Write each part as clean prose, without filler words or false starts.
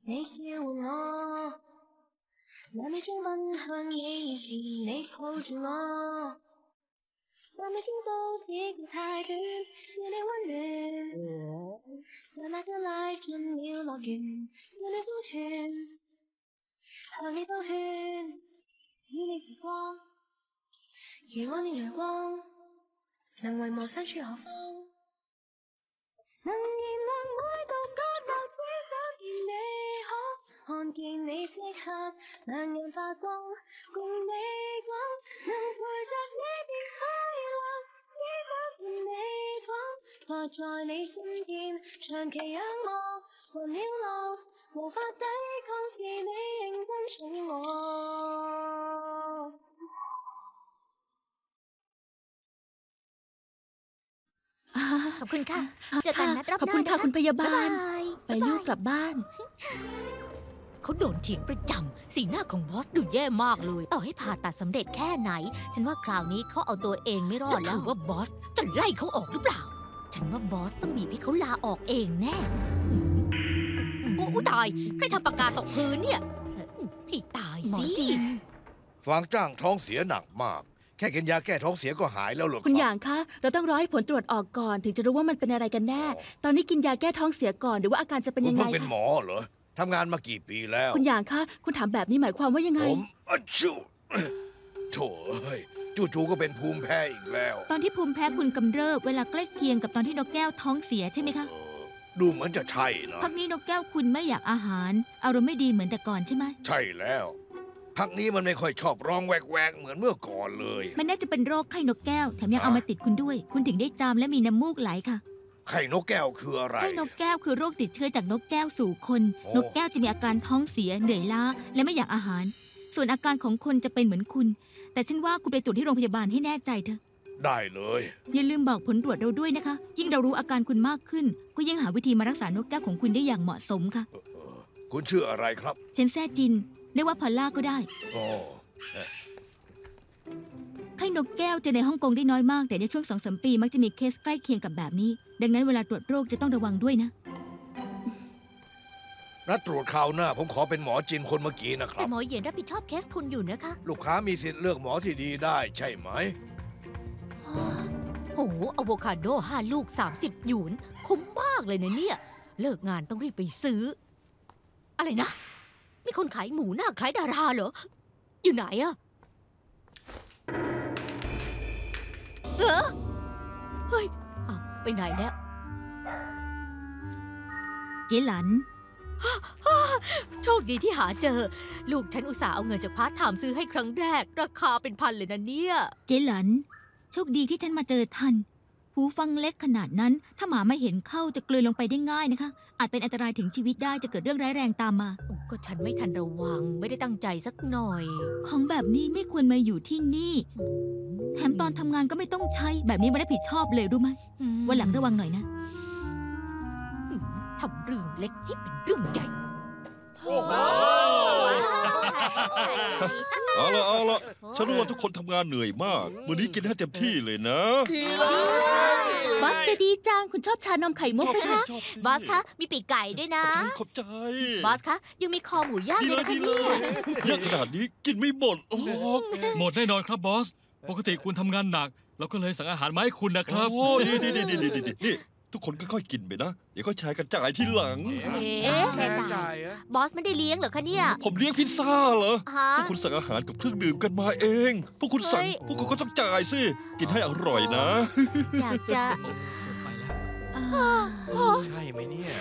你叫喚我，那每種吻向你面前，你抱住我，那每種都只覺太短，要你溫暖，剎那間拉進了樂園，要你封存，向你兜圈，與你時光，如我念陽光，能遺忘身處何方。能燃亮每個角落，只想見你可看見你即刻兩眼發光，共你講能陪着你便快樂，只想伴你講，趴在你身邊長期仰望，還了路無法抵抗，是你認真寵我。ขอบคุณค่ะเจอกันนัดรอบหน้า ขอบคุณค่ะคุณพยาบาล ไปลูกกลับบ้าน เขาโดนเถียงประจำสีหน้าของบอสดูแย่มากเลยต่อให้ผ่าตัดสำเร็จแค่ไหนฉันว่าคราวนี้เขาเอาตัวเองไม่รอดแล้วถือว่าบอสจะไล่เขาออกหรือเปล่าฉันว่าบอสต้องบีบให้เขาลาออกเองแน่โอ้ตายใครทำปากกาตกพื้นเนี่ยให้ตายสิฟางจ้างท้องเสียหนักมากแค่กินยาแก้ท้องเสียก็หายแล้วหรอคุณหยางคะเราต้องรอให้ผลตรวจออกก่อนถึงจะรู้ว่ามันเป็นอะไรกันแน่ตอนนี้กินยาแก้ท้องเสียก่อนหรือว่าอาการจะเป็นยังไง คุณเพิ่งเป็นหมอเหรอทำงานมากี่ปีแล้วคุณหยางคะคุณถามแบบนี้หมายความว่ายังไงผมโถ่เฮ้ยจู่ๆก็เป็นภูมิแพ้อีกแล้วตอนที่ภูมิแพ้คุณกำเริบเวลาใกล้เคียงกับตอนที่นกแก้วท้องเสียใช่ไหมคะดูเหมือนจะใช่นะพักนี้นกแก้วคุณไม่อยากอาหารอารมณ์ไม่ดีเหมือนแต่ก่อนใช่ไหมใช่แล้วพักนี้มันไม่ค่อยชอบร้องแวกๆเหมือนเมื่อก่อนเลยมันน่าจะเป็นโรคไข้นกแก้วแถมยังเอามาติดคุณด้วยคุณถึงได้จามและมีน้ำมูกไหลค่ะไข้นกแก้วคืออะไรไข้นกแก้วคือโรคติดเชื้อจากนกแก้วสู่คนนกแก้วจะมีอาการท้องเสียเหนื่อยล้าและไม่อยากอาหารส่วนอาการของคนจะเป็นเหมือนคุณแต่ฉันว่าคุณไปตรวจที่โรงพยาบาลให้แน่ใจเถอะได้เลยอย่าลืมบอกผลตรวจเราด้วยนะคะยิ่งเรารู้อาการคุณมากขึ้นก็ยิ่งหาวิธีมารักษานกแก้วของคุณได้อย่างเหมาะสมค่ะคุณชื่ออะไรครับเชนแซ่จินเรียกว่าพอลล่าก็ได้ไข้นกแก้วจะในฮ่องกงได้น้อยมากแต่ในช่วง 2-3 ปีมักจะมีเคสใกล้เคียงกับแบบนี้ดังนั้นเวลาตรวจโรคจะต้องระวังด้วยนะนัดตรวจคราวหน้าผมขอเป็นหมอจินคนเมื่อกี้นะครับแต่หมอเหยียนรับผิดชอบเคสคุณอยู่นะคะลูกค้ามีสิทธิ์เลือกหมอที่ดีได้ใช่ไหมโอ้โหอะโวคาโด5 ลูก30 หยวนคุ้มมากเลยนะเนี่ยเลิกงานต้องรีบไปซื้ออะไรนะมีคนขายหมูหน้าคล้ายดาราเหรออยู่ไหนอะเฮ้ยไปไหนแล้วเจ๊หลันโชคดีที่หาเจอลูกฉันอุตส่าห์เอาเงินจากพาร์ทไทม์ซื้อให้ครั้งแรกราคาเป็นพันเลยนะเนี่ยเจ๊หลันโชคดีที่ฉันมาเจอทันหูฟังเล็กขนาดนั้นถ้าหมาไม่เห็นเข้าจะกลืนลงไปได้ง่ายนะคะอาจเป็นอันตรายถึงชีวิตได้จะเกิดเรื่องร้ายแรงตามมาก็ฉันไม่ทันระวังไม่ได้ตั้งใจสักหน่อยของแบบนี้ไม่ควรมาอยู่ที่นี่แถมตอนทำงานก็ไม่ต้องใช้แบบนี้ไม่ได้ผิดชอบเลยรู้ไหมวันหลังระวังหน่อยนะทำเรื่องเล็กให้เป็นเรื่องใหญ่เอาละฉันรู้ว่าทุกคนทำงานเหนื่อยมากวันนี้กินให้เต็มที่เลยนะบอสจะดีจังคุณชอบชานมไข่มุกไหมคะบอสคะมีปีกไก่ด้วยนะขอบใจบอสคะยังมีคอหมูย่างด้วยนะคะเนี่ยเยอะขนาดนี้กินไม่หมดหมดแน่นอนครับบอสปกติคุณทำงานหนักเราก็เลยสั่งอาหารมาให้คุณนะครับโอ้นี่ทุกคนค่อยๆกินไปนะเดี๋ยวก็แชร์กันจ่ายทีหลังแชร์จ่ายบอสไม่ได้เลี้ยงเหรอคะเนี่ยผมเลี้ยงพิซซ่าเหรอพวกคุณสั่งอาหารกับเครื่องดื่มกันมาเองพวกคุณสั่งพวกคุณก็ต้องจ่ายสิกินให้อร่อยนะอยากจะใช่ไหมเนี่ย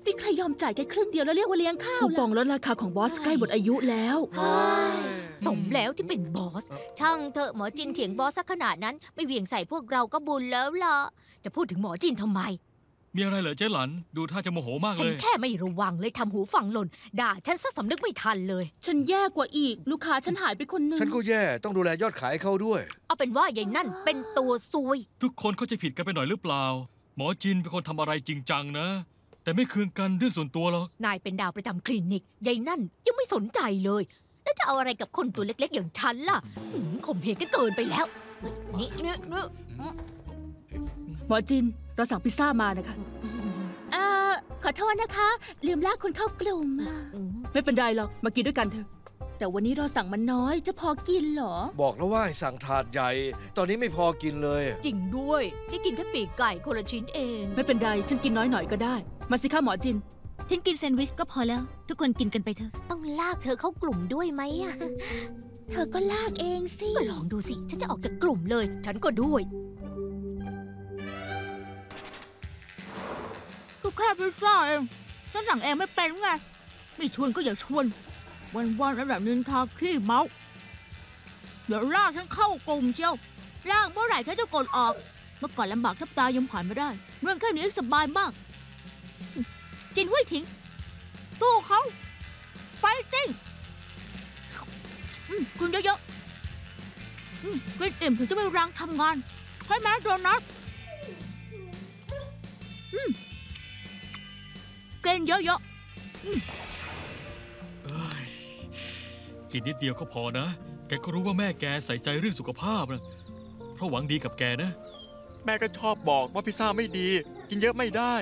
มีใครยอมจ่ายแค่ครึ่งเดียวแล้วเรียกว่าเลี้ยงข้าวคูปองลดราคาของบอสใกล้หมดอายุแล้วสมแล้วที่เป็นบอสช่างเถอะหมอจินเถียงบอสสักขนาดนั้นไม่เหวี่ยงใส่พวกเราก็บุญแล้วล่ะจะพูดถึงหมอจินทำไมมีอะไรเหรอเจ๊หลันดูท่าจะโมโหมากเลยฉันแค่ไม่ระวังเลยทำหูฟังหล่นด่าฉันซะสำนึกไม่ทันเลยฉันแย่กว่าอีกลูกค้าฉันหายไปคนนึงฉันก็แย่ต้องดูแลยอดขายเขาด้วยเอาเป็นว่ายายนั่นเป็นตัวซวยทุกคนเข้าใจผิดกันไปหน่อยหรือเปล่าหมอจินเป็นคนทำอะไรจริงจังนะแต่ไม่คืนกันเรื่องส่วนตัวหรอกนายเป็นดาวประจำคลินิกยายนั่นยังไม่สนใจเลยแล้วจะเอาอะไรกับคนตัวเล็กๆอย่างฉันล่ะข่มเหงกันเกินไปแล้วนี่หมอจินเราสั่งพิซซ่ามานะคะ ขอโทษนะคะ ลืมลากคุณเข้ากลุ่มอะไม่เป็นไรหรอกมากินด้วยกันเถอะแต่วันนี้เราสั่งมันน้อยจะพอกินเหรอ บอกแล้วว่าให้สั่งถาดใหญ่ ตอนนี้ไม่พอกินเลย จริงด้วยได้กินแค่ปีกไก่คนละชิ้นเอง ไม่เป็นไรฉันกินน้อยหน่อยก็ได้ มาสิคะหมอจิน ฉันกินแซนด์วิชก็พอแล้ว ทุกคนกินกันไปเถอะ ต้องลากเธอเข้ากลุ่มด้วยไหมอะ เธอก็ลากเองสิ ก็ลองดูสิ ฉันจะออกจากกลุ่มเลย ฉันก็ด้วย ก็แค่พิซซ่าเองฉันสั่งเองไม่เป็นไงไม่ชวนก็อย่าชวน วันๆแล้วแบบนินทาขี้เมาเดี๋ยวลากฉันเข้ากลุ่มเชียวลากเมื่อไหร่ฉันจะกดออก เมื่อก่อนลำบากทับตายังผ่านมาได้ เรื่องแค่นี้สบายมาก จินห้วยถิงสู้เขาไฟติ้งกินเยอะๆกินอิ่มถึงจะไม่รังทำงานให้แม่โดนัทกินเยอะๆ เอ้ยกินนิดเดียวก็พอนะ แกก็รู้ว่าแม่แกใส่ใจเรื่องสุขภาพนะเพราะหวังดีกับแกนะ แม่ก็ชอบบอกว่าพิซซ่าไม่ดี กินเยอะไม่ได้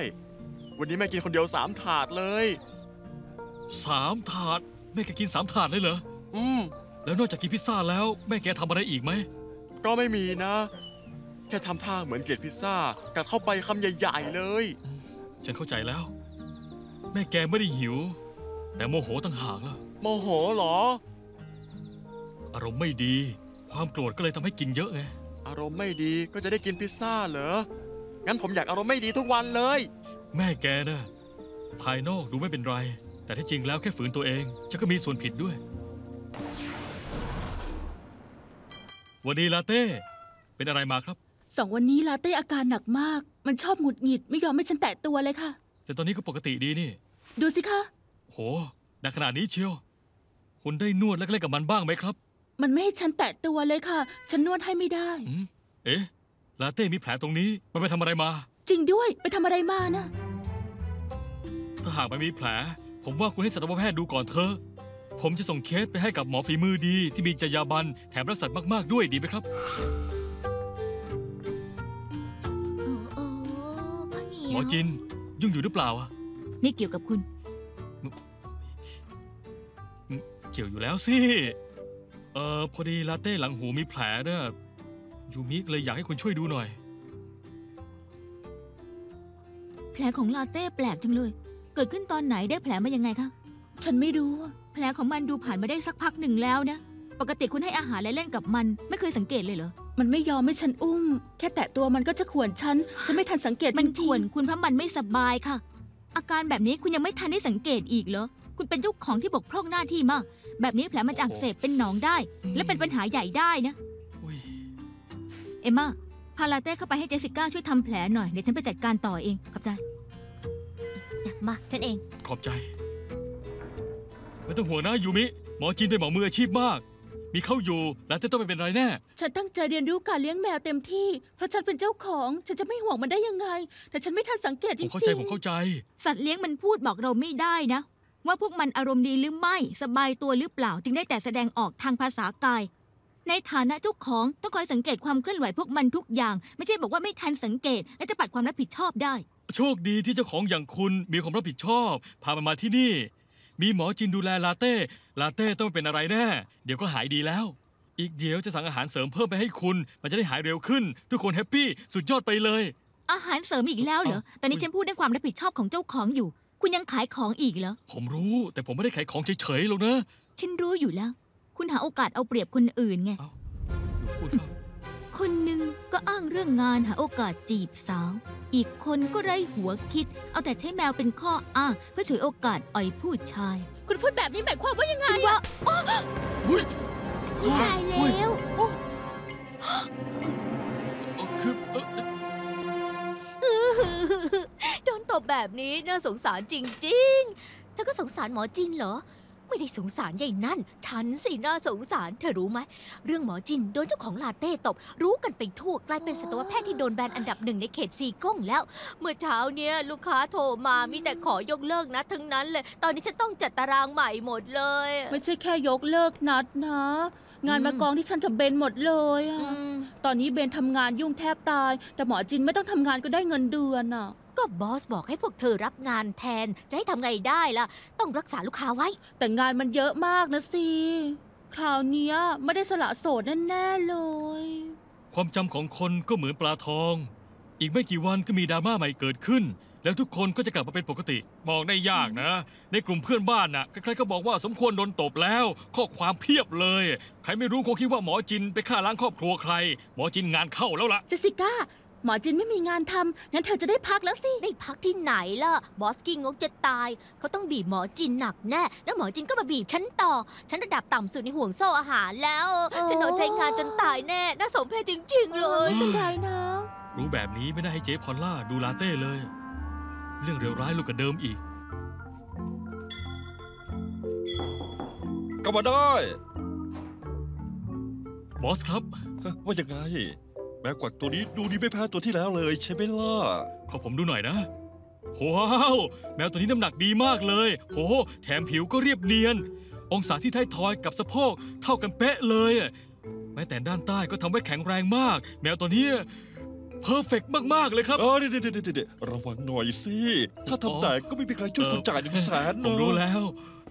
วันนี้แม่กินคนเดียว3 ถาดเลย 3 ถาด แม่แกกิน3 ถาดเลยเหรอ อืม แล้วนอกจากกินพิซซ่าแล้วแม่แกทำอะไรอีกไหม ก็ไม่มีนะ แค่ทำท่าเหมือนเกลียดพิซซ่ากัดเข้าไปคำใหญ่ๆเลย ฉันเข้าใจแล้ว แม่แกไม่ได้หิว แต่โมโหต่างหากล่ะ โมโหเหรอ อารมณ์ไม่ดี ความโกรธก็เลยทำให้กินเยอะไง อารมณ์ไม่ดีก็จะได้กินพิซซ่าเหรอ งั้นผมอยากอารมณ์ไม่ดีทุกวันเลย แม่แกนะภายนอกดูไม่เป็นไร แต่ที่จริงแล้วแค่ฝืนตัวเองฉันก็มีส่วนผิดด้วยวันนี้ลาเต้เป็นอะไรมาครับ 2 วันนี้ลาเต้อาการหนักมาก มันชอบหงุดหงิดไม่ยอมให้ฉันแตะตัวเลยค่ะ แต่ตอนนี้ก็ปกติดีนี่ ดูสิคะ โหหนักขนาดนี้เชียว คุณได้นวดและเล่นกับมันบ้างไหมครับ มันไม่ให้ฉันแตะตัวเลยค่ะ ฉันนวดให้ไม่ได้ เอ๊ะลาเต้มีแผลตรงนี้มันไปทำอะไรมา จริงด้วยไปทำอะไรมานะ ถ้าหากมันมีแผล ผมว่าคุณให้สัตวแพทย์ดูก่อนเถอะผมจะส่งเคสไปให้กับหมอฝีมือดีที่มีจรรยาบรรณแถมรักษามากๆด้วยดีไหมครับ ข้าวเหนี หม ย อ ว จินยุ่งอยู่หรือเปล่าอะ ไม่เกี่ยวกับคุณ เกี่ยวอยู่แล้วสิพอดีลาเต้หลังหูมีแผลเนี่ยยูมิเลยอยากให้คุณช่วยดูหน่อย แผลของลาเต้แปลกจังเลย เกิดขึ้นตอนไหนได้แผลมายังไงคะ ฉันไม่รู้อะ แผลของมันดูผ่านมาได้สักพักหนึ่งแล้วนะ ปกติคุณให้อาหารและเล่นกับมัน ไม่เคยสังเกตเลยเหรอ มันไม่ยอมให้ฉันอุ้ม แค่แตะตัวมันก็จะข่วนฉันไม่ทันสังเกตจ มัน ริ ข่ว ง นคุณเพราะมันไม่สบายค่ะ อาการแบบนี้คุณยังไม่ทันได้สังเกตอีกเหรอ คุณเป็นเจ้าของที่บกพร่องหน้าที่มาก แบบนี้แผลมันจะอักเสบเป็นหนองได้ และเป็นปัญหาใหญ่ได้นะ อุ๊ย เอมมาพาลาเต้เข้าไปให้เจสสิก้าช่วยทำแผลหน่อย เดี๋ยวฉันไปจัดการต่อเอง ขอบใจ มาฉันเอง ขอบใจ ไม่ต้องห่วงนะยูมิหมอจินเป็นหมอมืออาชีพมาก มีเข้าอยู่ลาเต้ต้องไม่เป็นไรแน่ ๆ ฉันตั้งใจเรียนรู้การเลี้ยงแมวเต็มที่ เพราะฉันเป็นเจ้าของ ฉันจะไม่ห่วงมันได้ยังไง แต่ฉันไม่ทันสังเกตจ ผ ริ ม ง เข้าใจผมเข้าใจ สัตว์เลี้ยงมันพูดบอกเราไม่ได้นะ ว่าพวกมันอารมณ์ดีหรือไม่สบายตัวหรือเปล่า จึงได้แต่แสดงออกทางภาษากาย ในฐานะเจ้าของต้องคอยสังเกตความเคลื่อนไหวพวกมันทุกอย่าง ไม่ใช่บอกว่าไม่ทันสังเกต และจะปัดความรับผิดชอบได้ โชคดีที่เจ้าของอย่างคุณมีความรับผิดชอบ พามันมาที่นี่ มีหมอจินดูแลลาเต้ต้องไม่เป็นอะไรแน่ เดี๋ยวก็หายดีแล้ว อีกเดี๋ยวจะสั่งอาหารเสริมเพิ่มไปให้คุณ มันจะได้หายเร็วขึ้น ทุกคนแฮปปี้สุดยอดไปเลย อาหารเสริมอีกแล้วเหรอ ตอนนี้ฉันพูดเรื่องความรับผิดชอบของเจ้าของอยู่ คุณยังขายของอีกเหรอ ผมรู้แต่ผมไม่ได้ขายของเฉยๆหรอกนะ ฉันรู้อยู่แล้ว คุณหาโอกาสเอาเปรียบคนอื่นไง พูดครับ คนหนึ่งก็อ้างเรื่องงานหาโอกาสจีบสาว อีกคนก็ไร้หัวคิด เอาแต่ใช้แมวเป็นข้ออ้างเพื่อฉวยโอกาสอ่อยผู้ชาย คุณพูดแบบนี้หมายความว่ายังไง ฉันว่า อุ้ย ตายแล้ว คือ โดนตบแบบนี้น่าสงสารจริงๆ เธอก็สงสารหมอจินเหรอ ไม่ได้สงสารใหญ่นั่น ฉันสิน่าสงสาร เธอรู้ไหม เรื่องหมอจินโดนเจ้าของลาเต้ตบ รู้กันไปทั่วกลายเป็นสัตวแพทย์ที่โดนแบนอันดับ 1ในเขตซีก้งแล้ว เมื่อเช้าเนี้ยลูกค้าโทรมามีแต่ขอยกเลิกนะทั้งนั้นเลย ตอนนี้ฉันต้องจัดตารางใหม่หมดเลย ไม่ใช่แค่ยกเลิกนัดนะ งานมากองที่ฉันกับเบนหมดเลยอะ อืม ตอนนี้เบนทำงานยุ่งแทบตาย แต่หมอจินไม่ต้องทำงานก็ได้เงินเดือนอะ ก็บอสบอกให้พวกเธอรับงานแทน จะให้ทำไงได้ล่ะ ต้องรักษาลูกค้าไว้ แต่งานมันเยอะมากนะสิ คราวเนี้ยไม่ได้สละโสดแน่ๆเลย ความจำของคนก็เหมือนปลาทอง อีกไม่กี่วันก็มีดราม่าใหม่เกิดขึ้น แล้วทุกคนก็จะกลับมาเป็นปกติ มองได้ยากนะ ในกลุ่มเพื่อนบ้านน่ะ ใครๆก็บอกว่าสมควรโดนตบแล้ว ข้อความเพียบเลย ใครไม่รู้คงคิดว่าหมอจินไปฆ่าล้างครอบครัวใคร หมอจินงานเข้าแล้วล่ะ เจสสิก้า หมอจินไม่มีงานทำงั้นเธอจะได้พักแล้วสิ ได้พักที่ไหนล่ะ บอสกี้งกจะตาย เขาต้องบีบหมอจินหนักแน่ แล้วหมอจินก็มาบีบฉันต่อ ฉันระดับต่ำสุดในห่วงโซ่อาหารแล้ว ฉันโดนใช้งานจนตายแน่ น่าสมเพชจริงๆเลย ไม่เป็นไรนะ รู้แบบนี้ไม่ได้ให้เจ๊พอลล่าดูลาเต้เลย เรื่องเลวร้ายลูกกับเดิมอีก กลับมาได้ บอสครับ ว่ายังไง แมวกวักตัวนี้ดูดีไม่แพ้ตัวที่แล้วเลยใช่ไหมล่ะ ขอผมดูหน่อยนะว้าวแมวตัวนี้น้ำหนักดีมากเลยโหแถมผิวก็เรียบเนียน องศาที่ท้ายทอยกับสะโพกเท่ากันเป๊ะเลยแม้แต่ด้านใต้ก็ทำไว้แข็งแรงมาก แมวตัวนี้เพอร์เฟกต์มากๆเลยครับ เดี๋ยวระวังหน่อยสิ ถ้าทำแตกก็ไม่มีใครช่วยคุณจ่าย100,000 ผมรู้แล้ว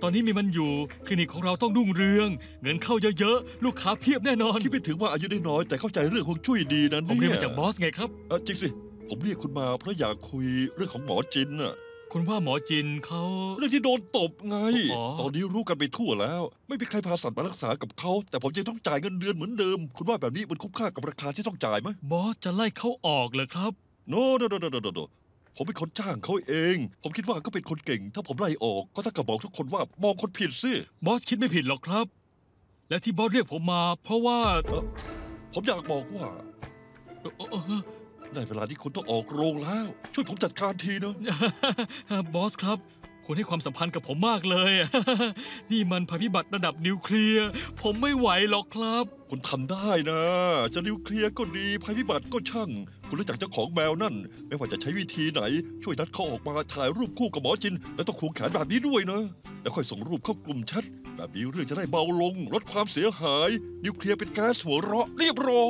ตอนนี้มีมันอยู่ คลินิกของเราต้องรุ่งเรือง เงินเข้าเยอะๆ ลูกค้าเพียบแน่นอน คิดไปถึงว่าอายุได้น้อยแต่เข้าใจเรื่องของช่วยดีนะ ผมเรียน เนี่ย มาจากบอสไงครับ จริงสิ ผมเรียกคุณมาเพราะอยากคุยเรื่องของหมอจินน่ะ คุณว่าหมอจินเขา เรื่องที่โดนตบไง อ๋อ ตอนนี้รู้กันไปทั่วแล้ว ไม่มีใครพาสัตว์มารักษากับเขา แต่ผมยังต้องจ่ายเงินเดือนเหมือนเดิม คุณว่าแบบนี้มันคุ้มค่ากับราคาที่ต้องจ่ายไหม บอสจะไล่เขาออกเหรอครับ โนผมเป็นคนจ้างเขาเอง ผมคิดว่าก็เป็นคนเก่ง ถ้าผมไล่ออกก็ถ้ากับบอกทุกคนว่ามองคนผิดสิ บอสคิดไม่ผิดหรอกครับ และที่บอสเรียกผมมา เพราะว่า ผมอยากบอกว่า ได้เวลาที่คุณต้องออกโรงแล้ว ช่วยผมจัดการทีนะ บอสครับ คุณให้ความสัมพันธ์กับผมมากเลย นี่มันภัยพิบัติระดับนิวเคลียร์ ผมไม่ไหวหรอกครับ คุณทำได้นะ จะนิวเคลียร์ก็ดีภัยพิบัติก็ช่าง คุณรู้จักเจ้าของแมวนั่น ไม่ว่าจะใช้วิธีไหน ช่วยนัดเขาออกมาถ่ายรูปคู่กับหมอจิน แล้วต้องควงแขนแบบนี้ด้วยนะ แล้วค่อยส่งรูปเข้ากลุ่มแชทแบบนี้เรื่องจะได้เบาลง ลดความเสียหาย นิวเคลียร์เป็นแก๊สหัวเราะเรียบร้อย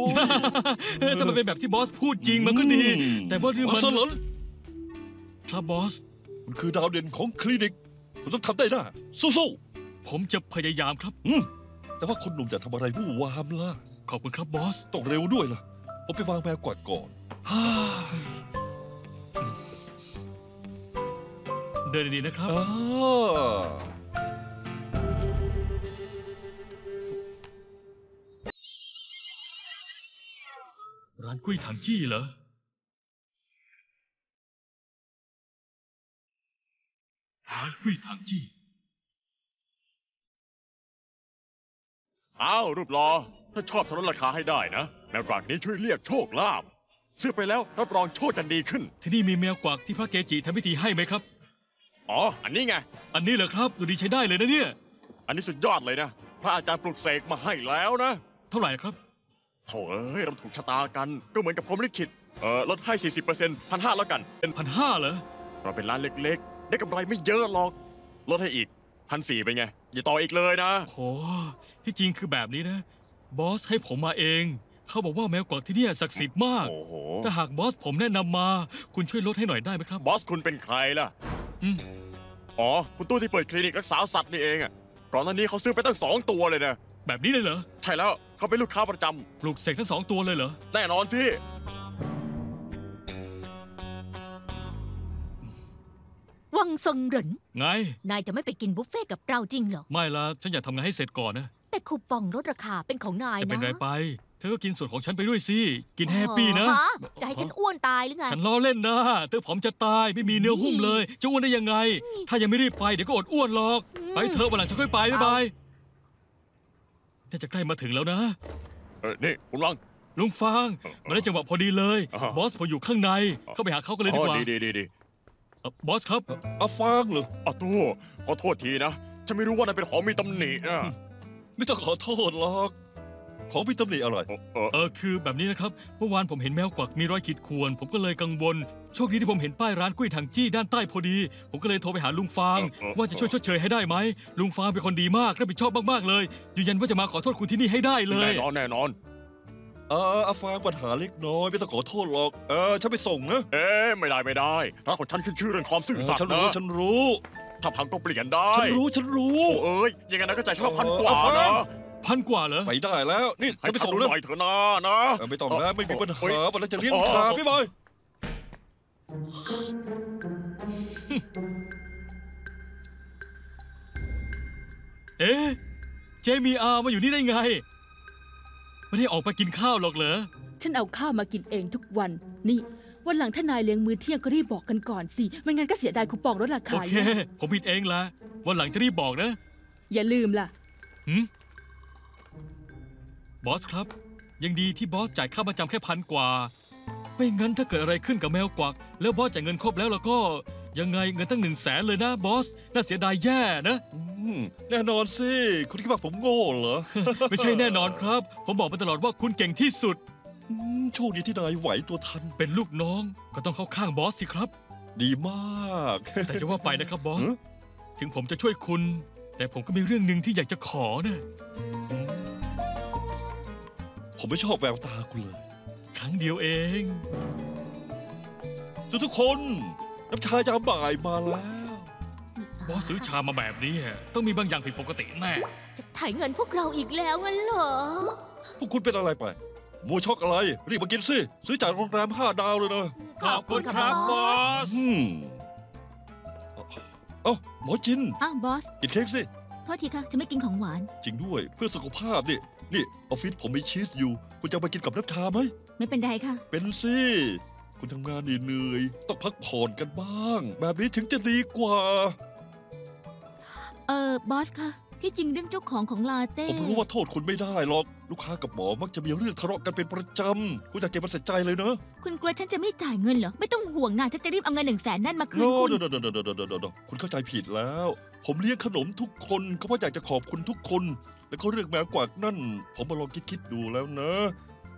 ถ้ามันเป็นแบบที่บอสพูดจริงมันก็ดี แต่ว่าเรื่องมัน เสลน ครับบอส คุณคือดาวเด่นของคลินิก คุณต้องทำได้นะสู้ ผมจะพยายามครับ ๆแต่ว่าคนหนุ่มจะทำอะไรวู่วามล่ะ ขอบคุณครับบอส ต้องเร็วด้วยล่ะ ผมไปวางแมวกวาดก่อน เดินดีๆนะครับ ร้านกุ้ยถังจี้เหรอ ร้านกุ้ยถังจี้ อ้าวรูปหล่อถ้าชอบทำลดราคาให้ได้นะ แมวกวากนี้ช่วยเรียกโชคลาภซื้อไปแล้วรับรองโชคจะดีขึ้น ที่นี่มีแมวกวักที่พระเกจิทำพิธีให้ไหมครับ อ๋อ อันนี้ไง อันนี้เหรอครับดูดีใช้ได้เลยนะเนี่ย อันนี้สุดยอดเลยนะ พระอาจารย์ปลุกเสกมาให้แล้วนะ เท่าไหร่ครับ โถ่เอ้ยเราถูกชะตากันก็เหมือนกับพรหมลิขิตลดให้ 40% 1,500แล้วกัน เป็น1,500เหรอ เราเป็นร้านเล็กๆ ได้กำไรไม่เยอะหรอก ลดให้อีก 1,400เป็นไง อย่าต่ออีกเลยนะ โห ที่จริงคือแบบนี้นะ บอสให้ผมมาเอง เขาบอกว่าแมวกวักที่เนี่ยศักดิ์สิทธิ์มาก โอ้โห ถ้าหากบอสผมแนะนำมา คุณช่วยลดให้หน่อยได้ไหมครับ บอสคุณเป็นใครล่ะ อืม อ๋อ คุณตู้ที่เปิดคลินิกรักษาสัตว์นี่เองอ่ะ ก่อนหน้านี้เขาซื้อไปตั้ง2 ตัวเลยนะ แบบนี้เลยเหรอ ใช่แล้วเขาเป็นลูกค้าประจ ปลูกเสกทั้ง2 ตัวเลยเหรอ ำแน่นอนสิ วังซงเหริน ไง นายจะไม่ไปกินบุฟเฟ่ต์กับเราจริงเหรอ ไม่ละฉันอยากทำงานให้เสร็จก่อนนะ แต่คูปองลดราคาเป็นของนายนะ จะเป็นไรไป เธอก็กินส่วนของฉันไปด้วยสิ กินแฮปปี้นะ ฮจะให้ฉันอ้วนตายหรือไง ฉันล้อเล่นนะ เธอผอมจะตายไม่มีเนื้อหุ้มเลย จะอ้วนได้ยังไง ถ้ายังไม่รีบไปเดี๋ยวก็อดอ้วนหรอก ไปเถอะวันหลังฉันค่อยไปบ๊ายบายน่าจะใกล้มาถึงแล้วนะ นี่คุณวัง ลุงฟางมาได้จังหวะพอดีเลย อ่า บอสผมอยู่ข้างใน เข้าไปหาเขากันเลยดีกว่า ดี บอสครับ อาฟางเหรอ อ้าวตู้ขอโทษทีนะ ฉันไม่รู้ว่านั่นเป็นของมีตำหนินะ ไม่ต้องขอโทษหรอก ของพี่ตำหนิอะไร คือแบบนี้นะครับ เมื่อวานผมเห็นแมวกวักมีรอยขีดข่วน ผมก็เลยกังวล โชคดีที่ผมเห็นป้ายร้านกุ้ยถังจี้ด้านใต้พอดี ผมก็เลยโทรไปหาลุงฟาง ว่าจะช่วยชดเชยให้ได้ไหม ลุงฟางเป็นคนดีมากรับผิดชอบมากๆเลย ยืนยันว่าจะมาขอโทษคุณที่นี่ให้ได้เลย แน่นอน อาฟางปัญหาเล็กน้อยไม่ต้องขอโทษหรอกฉันไปส่งนะ เอ๊ะไม่ได้ร้านของฉันขึ้นชื่อเรื่องความซื่อสัต ฉัน ย์นะ รู้ฉันรู้ ถ้าพังก็เปลี่ยนได้ ฉันรู้ โอ้เอ้ยยังไงนะก็จ่ายฉันละ1,000 กว่า เอาฟั นะ ง 1,000 กว่าเหรอ ไปได้แล้วนี่ ให้ ฉันไป ฉัน ส่ง ดู นะ หน่อยเถอะนะ ไม่ต้องแล้วไม่มีปัญหา เฮ้ย วันนั้นจะเลี้ยงขาพี่บอย เอ๊ะเจมีอามาอยู่นี่ได้ไง ไม่ได้ออกไปกินข้าวหรอกเหรอ ฉันเอาข้าวมากินเองทุกวัน นี่วันหลังถ้านายเลี้ยงมื้อเที่ยงก็รีบบอกกันก่อนสิไม่งั้นก็เสียดายคูปองลดรา โอ คา เค ผมผิดเองละวันหลังจะรีบบอกนะ อย่าลืมล่ะ บอสครับ ยังดีที่บอสจ่ายค่ามาจำแค่1,000 กว่า ไม่งั้นถ้าเกิดอะไรขึ้นกับแมวกวัก แล้วบอสจ่ายเงินครบแล้วก็ ยังไงเงินตั้ง100,000เลยนะบอส น่าเสียดายแย่นะ แน่นอนสิคุณคิดว่าผมโง่เหรอ ไม่ใช่แน่นอนครับ ผมบอกมาตลอดว่าคุณเก่งที่สุด โชคดีที่นายไหวตัวทัน เป็นลูกน้องก็ต้องเข้าข้างบอสสิครับ ดีมาก แต่จะว่าไปนะครับบอส ฮะ ถึงผมจะช่วยคุณ แต่ผมก็มีเรื่องหนึ่งที่อยากจะขอนะ ผมไม่ชอบแววตาคุณเลย ครั้งเดียวเอง ทุกคนน้ำชายามบ่ายมาแล้ว บอสซื้อชามาแบบนี้ต้องมีบางอย่างผิดปกติแน่ จะถ่ายเงินพวกเราอีกแล้วงั้นเหรอ พวกคุณเป็นอะไรไปมัวช็อกอะไร รีบมากินสิ ซื้อจากโรงแรม5 ดาวเลยนะ ขอบคุณครับบอส เอ้าหมอจิน อ้าวบอส กินเค้กสิ โทษทีค่ะฉันไม่กินของหวาน จริงด้วยเพื่อสุขภาพนี่ออฟฟิศผมมีชีสอยู่ คุณจะเอาไปกินกับน้ำชาไหม ไม่เป็นไรค่ะ เป็นสิ คุณทำงานเหนื่อยๆต้องพักผ่อนกันบ้าง แบบนี้ถึงจะดีกว่า บอสค่ะ ที่จริงเรื่องเจ้าของของลาเต้ ผมรู้ว่าโทษคุณไม่ได้หรอก ลูกค้ากับหมอมักจะมีเรื่องทะเลาะกันเป็นประจำ คุณอย่าเก็บมันใส่ใจเลยเนอะ คุณกลัวฉันจะไม่จ่ายเงินเหรอ ไม่ต้องห่วงนะฉันจะรีบเอาเงิน100,000นั่นมาคืน โน้ คุณ เดี๋ยวคุณเข้าใจผิดแล้ว ผมเลี้ยงขนมทุกคนก็เพราะอยากจะขอบคุณทุกคน แล้วก็เรื่องแมวกวากนั่น ผมมาลองคิดดูแล้วนะ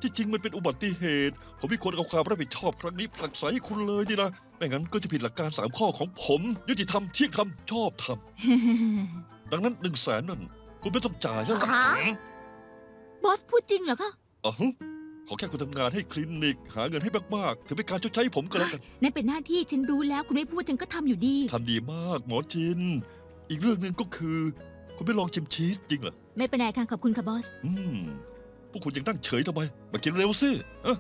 ที่จริงมันเป็นอุบัติเหตุ ผมไม่ควรเอาความรับผิดชอบครั้งนี้ผลักใส่ให้คุณเลยนี่นะ ไม่งั้นก็จะผิดหลักการ3 ข้อของผม ยุติธรรมเที่ยงธรรมชอบธรรม ดังนั้น100,000นั่นคุณไม่ต้องจ่ายแล้วล่ะ ฮะ บอสพูดจริงเหรอคะ ขอแค่คุณทำงานให้คลินิก หาเงินให้มากๆถือเป็นการชดใช้ให้ผมก็แล้วกัน นั่นเป็นหน้าที่ฉันรู้แล้วคุณไม่พูดฉันก็ทำอยู่ดี ทำดีมากหมอจิน อีกเรื่องหนึ่งก็คือ คุณไม่ลองชิมชีสจริงเหรอ ไม่เป็นไรค่ะขอบคุณค่ะบอส พวกคุณยังนั่งเฉยทำไม มากินเร็วสิเอ้อ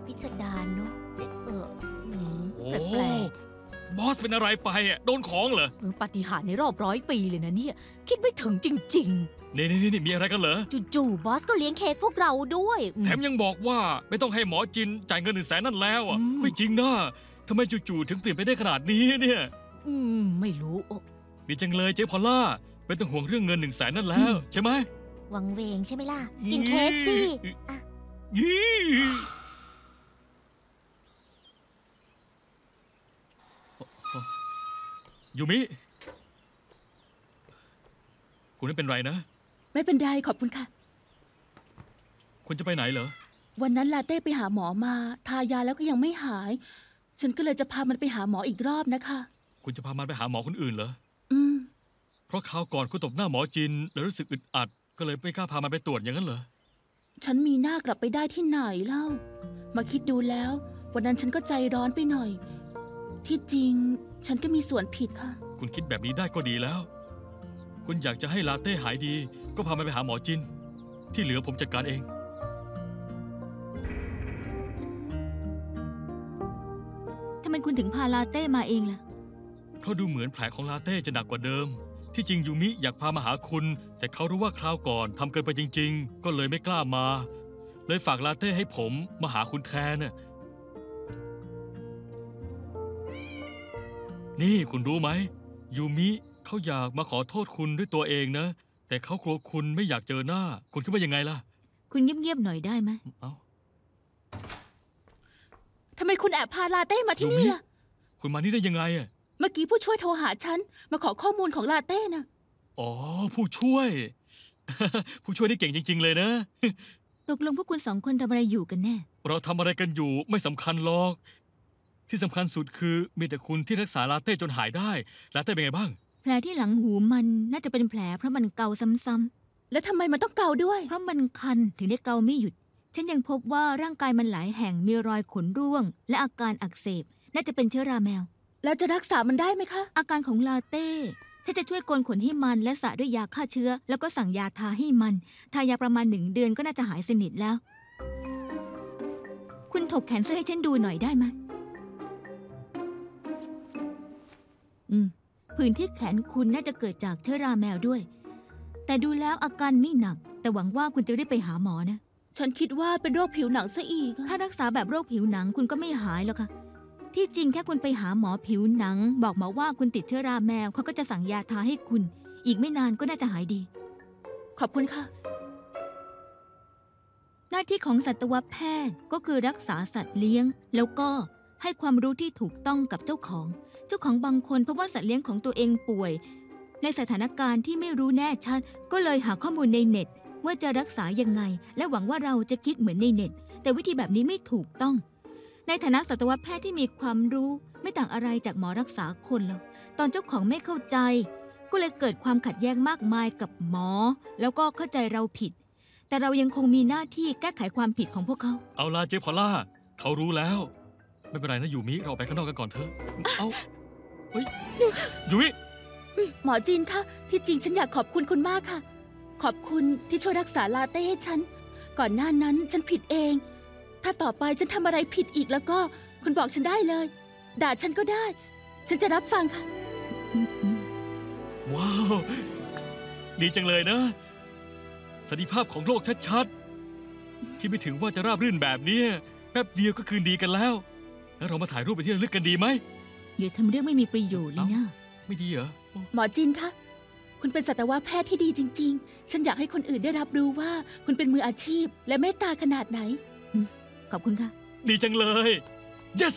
พิสดารเนาะโอ้ แปลก บอสเป็นอะไรไปโดนของเหรอ ปาฏิหาริย์ในรอบ100 ปีเลยนะเนี่ย คิดไม่ถึงจริง นี่มีอะไรกันเหรอ ๆ จู่ๆบอสก็เลี้ยงเค้กพวกเราด้วย แถมยังบอกว่าไม่ต้องให้หมอจินจ่ายเงิน100,000นั่นแล้วไม่จริงนะทำไมจู่ๆถึงเปลี่ยนไปได้ขนาดนี้เนี่ย ไม่รู้ ดีจังเลยเจ๊พอลล่าไม่ต้องห่วงเรื่องเงิน100,000นั่นแล้วใช่ไหม วังเวงใช่ไหมล่ะ กินเค้กสิอ่ะ ยูมิ คุณไม่เป็นไรนะ ไม่เป็นไรขอบคุณค่ะ คุณจะไปไหนเหรอ วันนั้นลาเต้ไปหาหมอมา ทายาแล้วก็ยังไม่หาย ฉันก็เลยจะพามันไปหาหมออีกรอบนะคะ คุณจะพามันไปหาหมอคนอื่นเหรอ อืม เพราะคราวก่อนคุณตบหน้าหมอจินแล้วรู้สึกอึดอัด ก็เลยไม่กล้าพามันไปตรวจอย่างนั้นเหรอ ฉันมีหน้ากลับไปได้ที่ไหนเล่า มาคิดดูแล้ว วันนั้นฉันก็ใจร้อนไปหน่อย ที่จริง ฉันก็มีส่วนผิดค่ะ คุณคิดแบบนี้ได้ก็ดีแล้ว คุณอยากจะให้ลาเต้หายดี ก็พามันไปหาหมอจิน ที่เหลือผมจัดการเอง ทำไมคุณถึงพาลาเต้มาเองล่ะ เพราะดูเหมือนแผลของลาเต้จะหนักกว่าเดิม ที่จริงยูมิอยากพามาหาคุณ แต่เขารู้ว่าคราวก่อนทำเกินไปจริง ๆ ก็เลยไม่กล้ามา เลยฝากลาเต้ให้ผมมาหาคุณแทนน่ะนี่คุณรู้ไหมยูมิเขาอยากมาขอโทษคุณด้วยตัวเองนะ แต่เขากลัวคุณไม่อยากเจอหน้า คุณคิดว่ายังไงล่ะ คุณเงียบๆหน่อยได้ไหม เอ้า ทำไมคุณแอบพาลาเต้มาที่นี่ล่ะ คุณมานี่ได้ยังไงอ่ะ เมื่อกี้ผู้ช่วยโทรหาฉัน มาขอข้อมูลของลาเต้นะ อ๋อ ผู้ช่วย ผู้ช่วยนี่เก่งจริง ๆ เลยนะ ตกลงพวกคุณ2 คนทำอะไรอยู่กันแน่ เราทำอะไรกันอยู่ไม่สำคัญหรอก ที่สำคัญสุดคือมีแต่คุณที่รักษาลาเต้จนหายได้ ลาเต้เป็นไงบ้าง แผลที่หลังหูมันน่าจะเป็นแผลเพราะมันเกาซ้ แล้วทำไมมันต้องเกาด้วย เพราะมันคันถึงได้เกาไม่หยุด ฉันยังพบว่าร่างกายมันหลายแห่งมีรอยขนร่วง และอาการอักเสบ น่าจะเป็นเชื้อราแมว แล้วจะรักษามันได้ไหมคะ อาการของลาเต้ฉันจะช่วยโกนขนให้มันและสระด้วยยาฆ่าเชื้อ แล้วก็สั่งยาทาให้มัน ทายาประมาณ1 เดือนก็น่าจะหายสนิทแล้ว คุณถกแขนเสื้อให้ฉันดูหน่อยได้ไหมผื่นที่แขนคุณน่าจะเกิดจากเชื้อราแมวด้วย แต่ดูแล้วอาการไม่หนัก แต่หวังว่าคุณจะได้ไปหาหมอนะ ฉันคิดว่าเป็นโรคผิวหนังซะอีก ถ้ารักษาแบบโรคผิวหนังคุณก็ไม่หายหรอกค่ะ ที่จริงแค่คุณไปหาหมอผิวหนัง บอกหมอว่าคุณติดเชื้อราแมวเขาก็จะสั่งยาทาให้คุณ อีกไม่นานก็น่าจะหายดี ขอบคุณค่ะ หน้าที่ของสัตวแพทย์ก็คือรักษาสัตว์เลี้ยง แล้วก็ให้ความรู้ที่ถูกต้องกับเจ้าของ เจ้าของบางคนเพราะว่าสัตว์เลี้ยงของตัวเองป่วย ในสถานการณ์ที่ไม่รู้แน่ชัด ก็เลยหาข้อมูลในเน็ต ว่าจะรักษายังไง และหวังว่าเราจะคิดเหมือนในเน็ต แต่วิธีแบบนี้ไม่ถูกต้อง ในฐานะสัตวแพทย์ที่มีความรู้ไม่ต่างอะไรจากหมอรักษาคนหรอกตอนเจ้าของไม่เข้าใจ ก็เลยเกิดความขัดแย้งมากมายกับหมอ แล้วก็เข้าใจเราผิด แต่เรายังคงมีหน้าที่แก้ไขความผิดของพวกเขา เอาล่ะเจพอลล่าเขารู้แล้ว ไม่เป็นไรนะยูมิเราไปข้างนอกกันก่อนเถอะเอาเฮ้ยยูมิ หมอจีนคะ ที่จริงฉันอยากขอบคุณคุณมากค่ะ ขอบคุณที่ช่วยรักษาลาเต้ให้ฉัน ก่อนหน้านั้นฉันผิดเอง ถ้าต่อไปฉันทำอะไรผิดอีกแล้วก็คุณบอกฉันได้เลย ด่าฉันก็ได้ ฉันจะรับฟังค่ะ ว้าวดีจังเลยนะสันติภาพของโลกชัดๆที่ไม่ถึงว่าจะราบรื่นแบบนี้แป๊บเดียวก็คืนดีกันแล้วแล้วเรามาถ่ายรูปไปนที่ระลึกกันดีไหม อย่าทำเรื่องไม่มีประโยชน์เลยนะ ไม่ดีเหรอ หมอจีนคะ คุณเป็นสัตวแพทย์ที่ดีจริง ๆ ฉันอยากให้คนอื่นได้รับรู้ว่าคุณเป็นมืออาชีพ และเมตตาขนาดไหน ขอบคุณค่ะ ดีจังเลย yes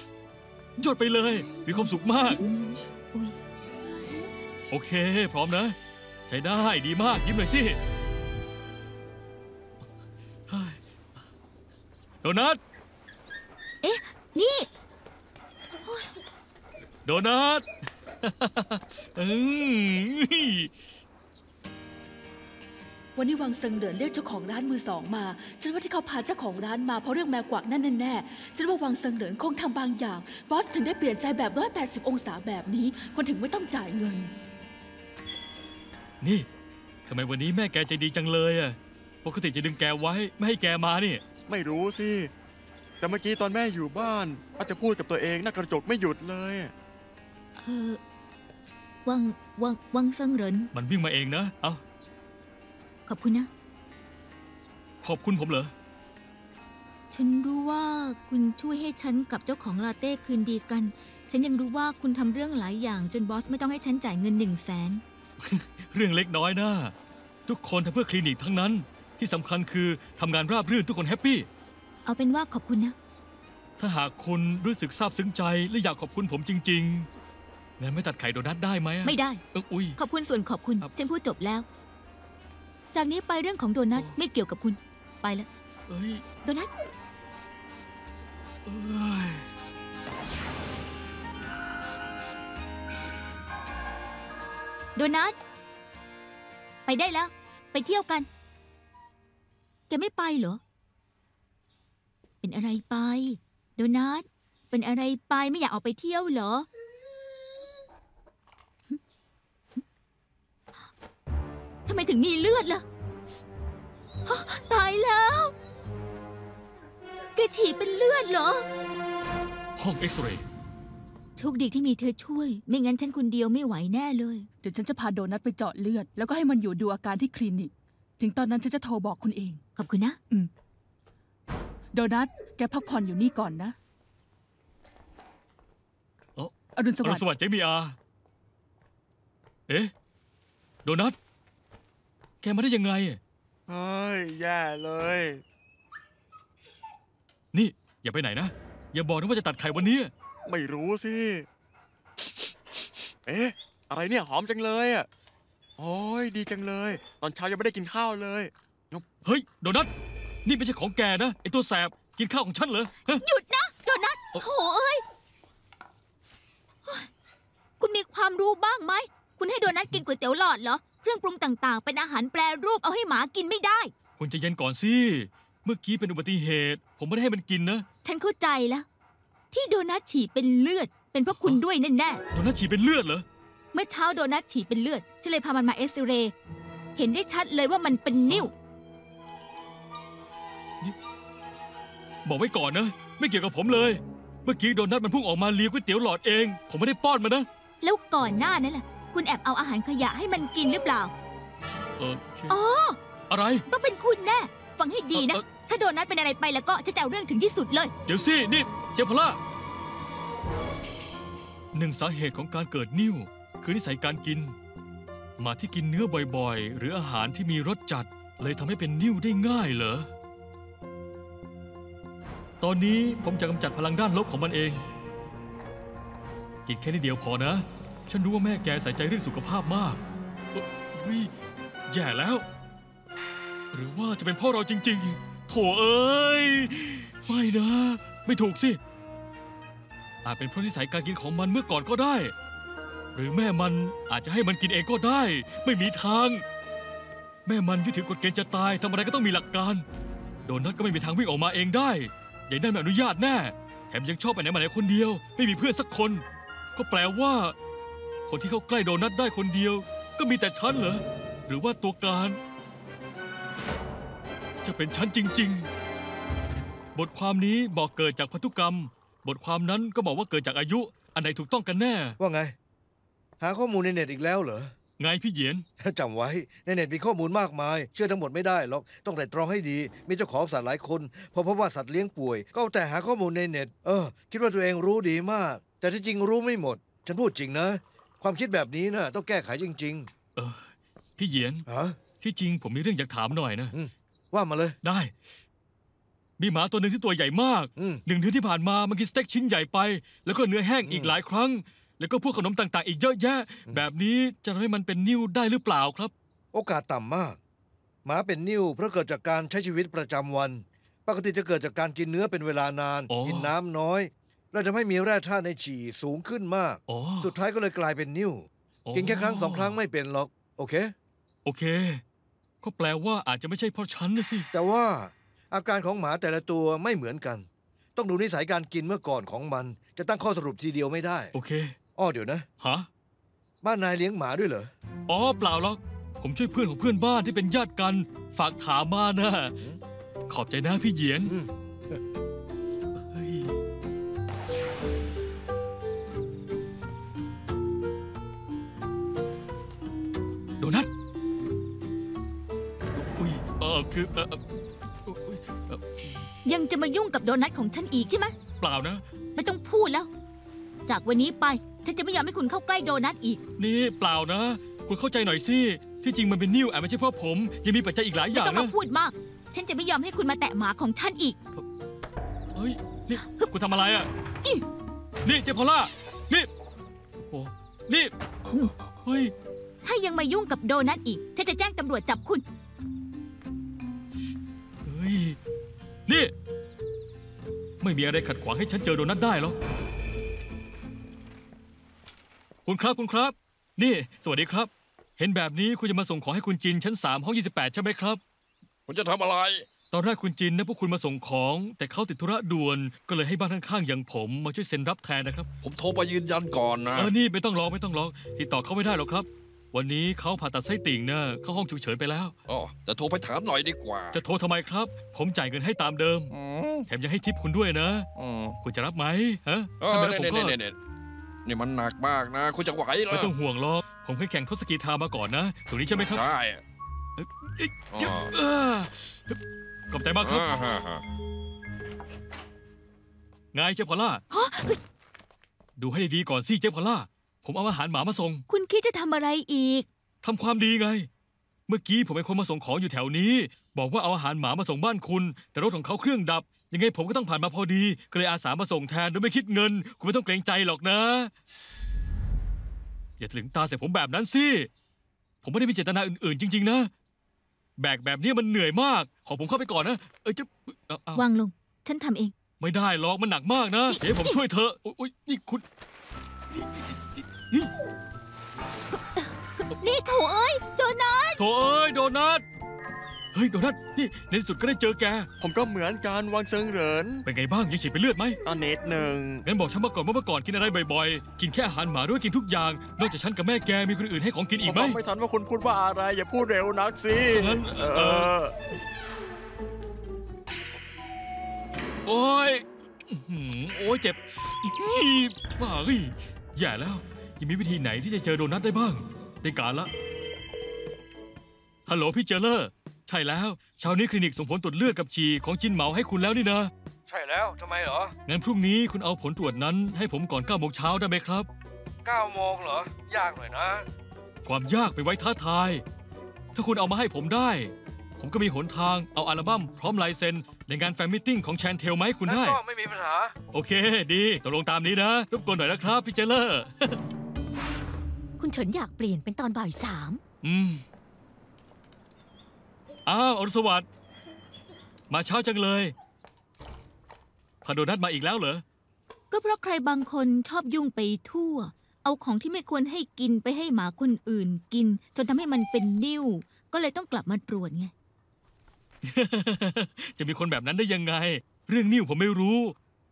ยอดไปเลย มีความสุขมาก อุ๊ย โอเค พร้อมนะ ใช้ได้ดีมาก ยิ้มหน่อยสิเฮ้ยโดนัท นี่ โดนัท วันนี้วังเซิงเหรินเรียกเจ้าของร้านมือสองมา ฉันว่าที่เขาพาเจ้าของร้านมาเพราะเรื่องแมวกวักนั่นแน่ๆฉันว่าวังเซิงเหรินคงทำบางอย่าง บอสถึงได้เปลี่ยนใจแบบ180 องศาแบบนี้ คนถึงไม่ต้องจ่ายเงิน นี่ทำไมวันนี้แม่แกใจดีจังเลยอ่ะ ปกติจะดึงแกไว้ไม่ให้แกมานี่ ไม่รู้สิ แต่เมื่อกี้ตอนแม่อยู่บ้านป้าจะพูดกับตัวเองหน้ากระจกไม่หยุดเลย วังเซิงเหริน มันวิ่งมาเองนะ เอา ขอบคุณนะ ขอบคุณผมเหรอ ฉันรู้ว่าคุณช่วยให้ฉันกับเจ้าของลาเต้คืนดีกัน ฉันยังรู้ว่าคุณทำเรื่องหลายอย่างจนบอสไม่ต้องให้ฉันจ่ายเงิน100,000 เรื่องเล็กน้อยนะ ทุกคนทำเพื่อคลินิกทั้งนั้น ที่สำคัญคือทำงานราบรื่นทุกคนแฮปปี้ เอาเป็นว่าขอบคุณนะ ถ้าหากคุณรู้สึกซาบซึ้งใจและอยากขอบคุณผมจริงๆงั้นไม่ตัดไข่โดนัทได้ไหมอะ ไม่ได้ อุ้ย ขอบคุณส่วนขอบคุณ ครับ ฉันพูดจบแล้ว จากนี้ไปเรื่องของโดนัทไม่เกี่ยวกับคุณ ไปแล้ว เอ้ย โดนัท เอ้ย โดนัท ไปได้แล้ว ไปเที่ยวกัน แกไม่ไปเหรอ เป็นอะไรไป โดนัท เป็นอะไรไปไม่อยากออกไปเที่ยวเหรอ ทำไมถึงมีเลือดล่ะฮะตายแล้ว แกฉี่เป็นเลือดเหรอ ห้องเอ็กซเรย์ โชคดีที่มีเธอช่วย ไม่งั้นฉันคนเดียวไม่ไหวแน่เลย เดี๋ยวฉันจะพาโดนัทไปเจาะเลือด แล้วก็ให้มันอยู่ดูอาการที่คลินิก ถึงตอนนั้นฉันจะโทรบอกคุณเอง ขอบคุณนะ โดนัท แกพักผ่อนอยู่นี่ก่อนนะ อรุณส อรุ วั ณ ส ส ดิ์ วัสดิ์เจมิอา เอ๊ะ โดนัท แกมาได้ยังไง เฮ้ย แย่เลย นี่ อย่าไปไหนนะ อย่าบอกนะว่าจะตัดไข่วันนี้ ไม่รู้สิ เอ๊ะ อะไรเนี่ยหอมจังเลยอ่ะ โอ้ยดีจังเลย ตอนเช้ายังไม่ได้กินข้าวเลย เฮ้ย โดนัท นี่ไม่ใช่ของแกนะ ไอตัวแสบ กินข้าวของฉันเหรอฮะ หยุดนะ โดนัทโถเอ้ย คุณมีความรู้บ้างไหม คุณให้โดนัทกินก๋วยเตี๋ยวหลอดเหรอ เครื่องปรุงต่างๆ เป็นอาหารแปรรูปเอาให้หมากินไม่ได้ คุณใจะเย็นก่อนสิ เมื่อกี้เป็นอุบัติเหตุ ผมไม่ได้ให้มันกินนะ ฉันเข้าใจแล้ว ที่โดนัทฉี่เป็นเลือด เป็นเพราะคุณด้วยแน่ โดนัทฉี่เป็นเลือดเหรอ ๆเมื่อเช้าโดนัทฉี่เป็นเลือดฉันเลยพามันมาเอ็กซเรย์เห็นได้ชัดเลยว่ามันเป็นนิ่ว บอกไว้ก่อนนะ ไม่เกี่ยวกับผมเลย เมื่อกี้โดนัทมันพุ่งออกมาเลียก๋วยเตี๋ยวหลอดเอง ผมไม่ได้ป้อนมันนะ แล้วก่อนหน้านั้นล่ะ คุณแอบเอาอาหารขยะให้มันกินหรือเปล่า อ๋ออะไร ต้องเป็นคุณแน่ ฟังให้ดีนะ เอ่อ ถ้าโดนัทเป็นอะไรไปแล้วก็จะเอาเรื่องถึงที่สุดเลย เดี๋ยวสิ นี่เจพล่าหนึ่งสาเหตุของการเกิดนิ่วคือนิสัยการกินหมาที่กินเนื้อบ่อยๆ หรืออาหารที่มีรสจัดเลยทำให้เป็นนิ่วได้ง่ายเหรอ ตอนนี้ผมจะกำจัดพลังด้านลบของมันเอง กินแค่นิดเดียวพอนะ ฉันรู้ว่าแม่แกใส่ใจเรื่องสุขภาพมากเฮ้ยแย่แล้ว หรือว่าจะเป็นพ่อเราจริงๆ โถเอ้ย ไม่นะ ไม่ถูกสิ อาจเป็นเพราะนิสัยการกินของมันเมื่อก่อนก็ได้ หรือแม่มันอาจจะให้มันกินเองก็ได้ ไม่มีทาง แม่มันที่ถือกฎเกณฑ์จะตายทำอะไรก็ต้องมีหลักการ โดนัทก็ไม่มีทางวิ่งออกมาเองได้ยายนั่นไม่อนุญาตแน่ แถมยังชอบไปไหนมาไหนคนเดียว ไม่มีเพื่อนสักคน ก็แปลว่า คนที่เข้าใกล้โดนัทได้คนเดียว ก็มีแต่ฉันเหรอ หรือว่าตัวการ จะเป็นฉันจริงๆ บทความนี้บอกเกิดจากพันธุกรรม บทความนั้นก็บอกว่าเกิดจากอายุ อันไหนถูกต้องกันแน่ ว่าไง หาข้อมูลในเน็ตอีกแล้วเหรอ ไงพี่เหยียน จำไว้ในเน็ตมีข้อมูลมากมาย เชื่อทั้งหมดไม่ได้หรอกต้องแต่ตรองให้ดี มีเจ้าของสัตว์หลายคนพอพบว่าสัตว์เลี้ยงป่วย ก็เอาแต่หาข้อมูลในเน็ตคิดว่าตัวเองรู้ดีมาก แต่ที่จริงรู้ไม่หมด ฉันพูดจริงนะ ความคิดแบบนี้นะต้องแก้ไขจริง พี่เหยียน ๆฮะ ที่จริงผมมีเรื่องอยากถามหน่อยนะ ว่ามาเลย ได้ มีหมาตัวหนึ่งที่ตัวใหญ่มาก 1 เดือนที่ผ่านมามันกินสเต็กชิ้นใหญ่ไป แล้วก็เนื้อแห้งอีกหลายครั้ง แล้วก็พวกขนมต่างๆ อีกเยอะแยะ แบบนี้จะทำให้มันเป็นนิ่วได้หรือเปล่าครับ โอกาสต่ำมาก หมาเป็นนิ่วเพราะเกิดจากการใช้ชีวิตประจำวัน ปกติจะเกิดจากการกินเนื้อเป็นเวลานาน อ๋อ กินน้ำน้อยเราจะไม่มีแร่ธาตุในฉี่สูงขึ้นมาก อ๋อ สุดท้ายก็เลยกลายเป็นนิ่ว กินแค่ครั้ง2 ครั้งไม่เป็นหรอก โอเค โอเค ก็แปลว่าอาจจะไม่ใช่เพราะฉันนะสิ แต่ว่าอาการของหมาแต่ละตัวไม่เหมือนกัน ต้องดูนิสัยการกินเมื่อก่อนของมัน จะตั้งข้อสรุปทีเดียวไม่ได้ โอเค เดี๋ยวนะ ฮะ บ้านนายเลี้ยงหมาด้วยเหรอ อ๋อเปล่าหรอก ผมช่วยเพื่อนของเพื่อนบ้านที่เป็นญาติกัน ฝากถามมานะ ขอบใจนะพี่เหยียน อืม เฮ้ยโดนัทอุ้ยคืออุ๊ย ยังจะมายุ่งกับโดนัทของฉันอีกใช่ไหม เปล่านะ ไม่ต้องพูดแล้ว จากวันนี้ไป ฉันจะไม่ยอมให้คุณเข้าใกล้โดนัทอีก นี่เปล่านะ คุณเข้าใจหน่อยสิ ที่จริงมันเป็นนิ่วอาจไม่ใช่เพราะผม ยังมีปัจจัยอีกหลายอ ไม่ ย่าง ต้องมา นะ พูดมาก ฉันจะไม่ยอมให้คุณมาแตะหมาของฉันอีก เฮ้ย นี่ คุณทำอะไรอ่ะ นี่เจพอล่า นี่โอ้นี่ เฮ้ย ถ้ายังมายุ่งกับโดนัทอีก ฉันจะแจ้งตำรวจจับคุณ เฮ้ย นี่ ไม่มีอะไรขัดขวางให้ฉันเจอโดนัทได้หรอก คุณครับ คุณครับ นี่ สวัสดีครับ เห็นแบบนี้คุณจะมาส่งของให้คุณจินชั้น3ห้อง28ใช่ไหมครับ คุณจะทำอะไร ตอนแรกคุณจินนะพวกคุณมาส่งของ แต่เขาติดธุระด่วน ก็เลยให้บ้านข้างๆอย่างผมมาช่วยเซ็นรับแทนนะครับ ผมโทรไปยืนยันก่อนนะ นี่ไม่ต้องรอติดต่อเขาไม่ได้หรอกครับ วันนี้เขาผ่าตัดไส้ติ่งนะเข้าห้องฉุกเฉินไปแล้ว อ๋อแต่โทรไปถามหน่อยดีกว่า จะโทรทำไมครับ ผมจ่ายเงินให้ตามเดิม แถมยังให้ทิปคุณด้วยนะ คุณจะรับไหมฮะถ้าไม่รับผมก็ นี่มันหนักมากนะ คุณจะไหวเหรอ ไม่ต้องห่วงหรอก ผมเคยแข่งทศกีทามาก่อนนะตรงนี้ใช่ไหมครับ ได้ ขอบใจมากครับ ไงเจ๊พอล่า ดูให้ดีๆก่อนสิเจ๊พอล่า ผมเอาอาหารหมามาส่ง คุณคิดจะทำอะไรอีก ทำความดีไง เมื่อกี้ผมเป็นคนมาส่งของอยู่แถวนี้ บอกว่าเอาอาหารหมามาส่งบ้านคุณ แต่รถของเขาเครื่องดับ ยังไงผมก็ต้องผ่านมาพอดี ก็เลยอาสามาส่งแทนโดยไม่คิดเงิน คุณไม่ต้องเกรงใจหรอกนะ อย่าถึงตาใส่ผมแบบนั้นสิ ผมไม่ได้มีเจตนาอื่นๆจริงๆนะ แบกแบบนี้มันเหนื่อยมาก ขอผมเข้าไปก่อนนะจะเอา วางลง ฉันทำเอง ไม่ได้หรอกมันหนักมากนะเดี๋ยวผมช่วยเธอโอ๊ยนี่คุณนี่ นี่โถเอ้ยโดนัท โถเอ้ยโดนัทเฮ้ยโดนัทนี่ในที่สุดก็ได้เจอแก ผมก็เหมือนกันวางเซิงเหริน เป็นไงบ้างยังฉีดเป็นเลือดไหม ตอนนิดหนึ่ง งั้นบอกฉันมาก่อนว่าเมื่อก่อนกินอะไรบ่อยๆ กินแค่อาหารหมาหรือว่ากินทุกอย่าง นอกจากฉันกับแม่แกมีคนอื่นให้ของกิน ผ อีก ม ไหม ฟังไม่ทันว่าคุณพูดว่าอะไร อย่าพูดเร็วนักสิ งั้น เออ โอ้ยอื้อหือโอ้ยเจ็บอีบ้าเฮ้ยแย่แล้วยังมีวิธีไหนที่จะเจอโดนัทได้บ้างได้การละฮัลโหลพี่เจเลอร์ใช่แล้วเช้านี้คลินิกส่งผลตรวจเลือดกับฉี่ของจินเหมาให้คุณแล้วนี่นะ ใช่แล้วทำไมเหรอ งั้นพรุ่งนี้คุณเอาผลตรวจนั้นให้ผมก่อน9 โมงเช้าได้ไหมครับ 9 โมงเหรอ ยากหน่อยนะ ความยากไปไว้ท้าทาย ถ้าคุณเอามาให้ผมได้ ผมก็มีหนทางเอาอัลบั้มพร้อมลายเซ็นในงานแฟนมิทติ้งของแชนเทลมาให้คุณ แล้ว ได้ ก็ไม่มีปัญหา โอเค ดีตกลงตามนี้นะ รบกวนหน่อยนะครับพี่เจเลอร์ คุณเฉินอยากเปลี่ยนเป็นตอนบ่าย อ้าวอรุณสวัสดิ์มาเช้าจังเลยพาโดนัทมาอีกแล้วเหรอ ก็เพราะใครบางคนชอบยุ่งไปทั่ว เอาของที่ไม่ควรให้กินไปให้หมาคนอื่นกิน จนทำให้มันเป็นนิ่วก็เลยต้องกลับมาตรวจไง จะมีคนแบบนั้นได้ยังไง เรื่องนิ่วผมไม่รู้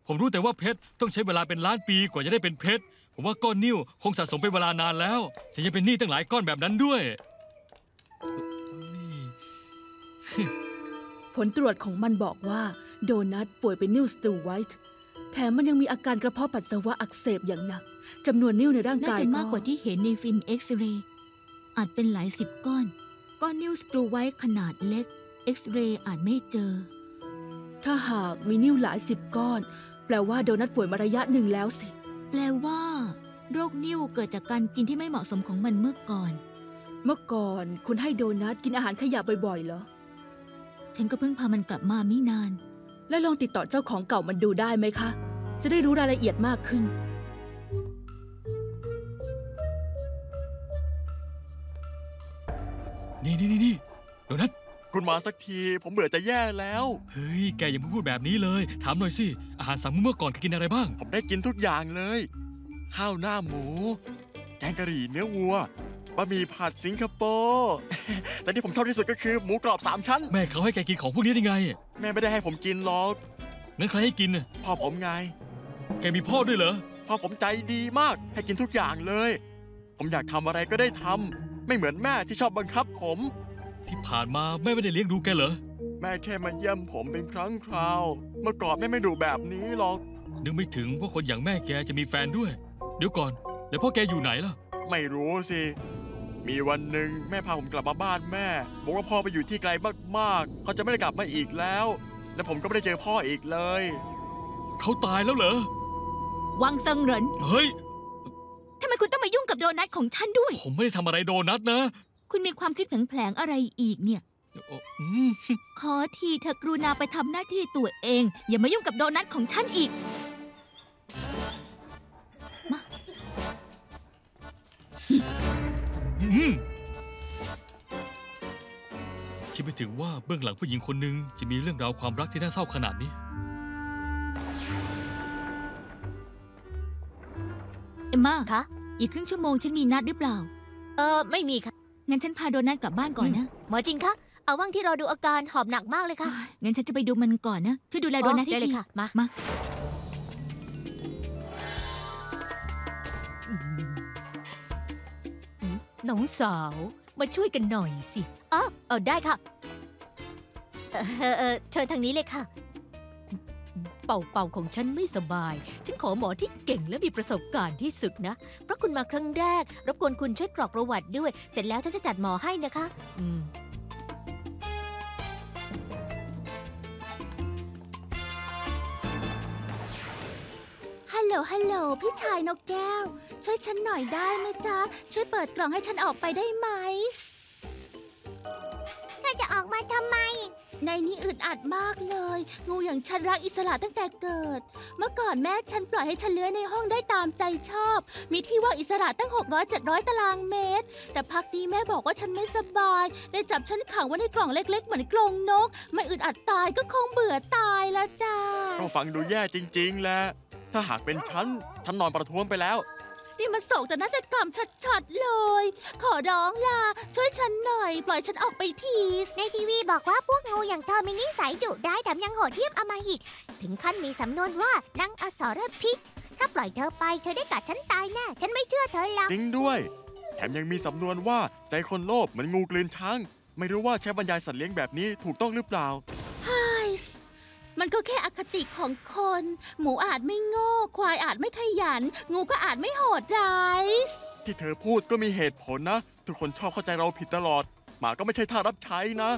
ผมรู้แต่ว่าเพชรต้องใช้เวลาเป็นล้านปีกว่าจะได้เป็นเพชร ผมว่าก้อนนิ่วคงสะสมเป็นเวลานานแล้วแต่ยังเป็นหนี้ตั้งหลายก้อนแบบนั้นด้วย ผลตรวจของมันบอกว่าโดนัทป่วยเป็นนิ่วสตูไวท์แถมมันยังมีอาการกระเพาะปัสสาวะอักเสบอย่างหนักจำนวนนิ่วในร่าง น่าก าย จะมากกว่าที่เห็นในฟิล์มเอ็กซเรย์อาจเป็นหลาย10 ก้อน ก้อนนิ่วสตรูไว้ขนาดเล็กเอ็กซเรย์อาจไม่เจอ ถ้าหากมีนิ่วหลาย10 ก้อน แปลว่าโดนัทป่วยมาระยะหนึ่งแล้วสิ แปลว่า โรคนิ่วเกิดจากการกินที่ไม่เหมาะสมของมันเมื่อก่อน เมื่อก่อนคุณให้โดนัทกินอาหารขยะบ่อยๆเหรอ ฉันก็เพิ่งพามันกลับมาไม่นาน แล้วลองติดต่อเจ้าของเก่ามันดูได้ไหมคะ จะได้รู้รายละเอียดมากขึ้น นี่โดนัท คุณมาสักทีผมเบื่อจะแย่แล้ว เฮ้ยแกอย่ามาพูดแบบนี้เลยถามหน่อยสิอาหาร3 มื้อเมื่อก่อนแกกินอะไรบ้าง ผมได้กินทุกอย่างเลย ข้าวหน้าหมู แกงกะหรี่เนื้อวัวบะหมี่ผัดสิงคโปร์ แต่ที่ผมชอบที่สุดก็คือหมูกรอบ3 ชั้น แม่เขาให้แกกินของพวกนี้ได้ไง แม่ไม่ได้ให้ผมกินหรอก งั้นใครให้กิน พ่อผมไง แกมีพ่อด้วยเหรอ พ่อผมใจดีมากให้กินทุกอย่างเลย ผมอยากทำอะไรก็ได้ทำไม่เหมือนแม่ที่ชอบบังคับผม ที่ผ่านมาแม่ไม่ได้เลี้ยงดูแกเหรอ แม่แค่มาเยี่ยมผมเป็นครั้งคราว เมื่อก่อนแม่ไม่ดุแบบนี้หรอก นึกไม่ถึงว่าคนอย่างแม่แกจะมีแฟนด้วย เดี๋ยวก่อน แล้วพ่อแกอยู่ไหนล่ะ ไม่รู้สิ มีวันหนึ่งแม่พาผมกลับมาบ้านแม่ บอกว่าพ่อไปอยู่ที่ไกลมากๆเขาจะไม่ได้กลับมาอีกแล้ว และผมก็ไม่ได้เจอพ่ออีกเลย เขาตายแล้วเหรอ วังเซิงเหริน เฮ้ย ทำไมคุณต้องมายุ่งกับโดนัทของฉันด้วย ผมไม่ได้ทำอะไรโดนัทนะ คุณมีความคิดแผลงๆอะไรอีกเนี่ย อืม ขอทีเธอกรุณาไปทำหน้าที่ตัวเอง อย่ามายุ่งกับโดนัทของฉันอีก อืมคิดไม่ถึงว่าเบื้องหลังผู้หญิงคนหนึ่งจะมีเรื่องราวความรักที่น่าเศร้าขนาดนี้ เอ็มมา คะ อีกครึ่งชั่วโมงฉันมีนัดหรือเปล่า ไม่มีค่ะ งั้นฉันพาโดนัทกลับบ้านก่อนนะ หมอจินคะ เอาว่างที่รอดูอาการหอบหนักมากเลยค่ะ งั้นฉันจะไปดูมันก่อนนะ ช่วยดูแลโดนัทให้ ได้เล ที ยค่ะ มา มา น้องสาว มาช่วยกันหน่อยสิได้ค่ะ เชิญทางนี้เลยค่ะ เป่าของฉันไม่สบาย ฉันขอหมอที่เก่งและมีประสบการณ์ที่สุดนะ เพราะคุณมาครั้งแรก รบกวนคุณช่วยกรอกประวัติด้วย เสร็จแล้วฉันจะจัดหมอให้นะคะ ฮัลโหล ฮัลโหล พี่ชายนกแก้ว ช่วยฉันหน่อยได้ไหมจ๊ะ ช่วยเปิดกล่องให้ฉันออกไปได้ไหมเธอจะออกมาทำไม ในนี้อึดอัดมากเลย งูอย่างฉันรักอิสระตั้งแต่เกิด เมื่อก่อนแม่ฉันปล่อยให้ฉันเลื้อยในห้องได้ตามใจชอบ มีที่ว่างอิสระตั้ง600-700 ตารางเมตร แต่พักนี้แม่บอกว่าฉันไม่สบายเลยจับฉันขังไว้ในกล่องเล็กๆเหมือนกรงนก ไม่อึดอัดตายก็คงเบื่อตายละจ้า ก็ฟังดูแย่จริงๆแหละ ถ้าหากเป็นฉันนอนประท้วงไปแล้ว นี่มันโศกแต่นาฏกรรมชัดๆเลย ขอร้องล่ะ ช่วยฉันหน่อย ปล่อยฉันออกไปที ในทีวีบอกว่าพวกงูอย่างเธอมีนิสัยดุร้ายแถมยังโหดเหี้ยมอำมหิต ถึงขั้นมีสำนวนว่านางอสรพิษ ถ้าปล่อยเธอไปเธอได้กัดฉันตายแน่ ฉันไม่เชื่อเธอหรอก จริงด้วย แถมยังมีสำนวนว่าใจคนโลภเหมือนงูกลืนช้าง ไม่รู้ว่าใช้บรรยายสัตว์เลี้ยงแบบนี้ถูกต้องหรือเปล่า มันก็แค่อคติของคน หมูอาจไม่โง่ ควายอาจไม่ขยัน งูก็อาจไม่โหดร้าย ที่เธอพูดก็มีเหตุผลนะ ทุกคนชอบเข้าใจเราผิดตลอด หมาก็ไม่ใช่ท่ารับใช้นะ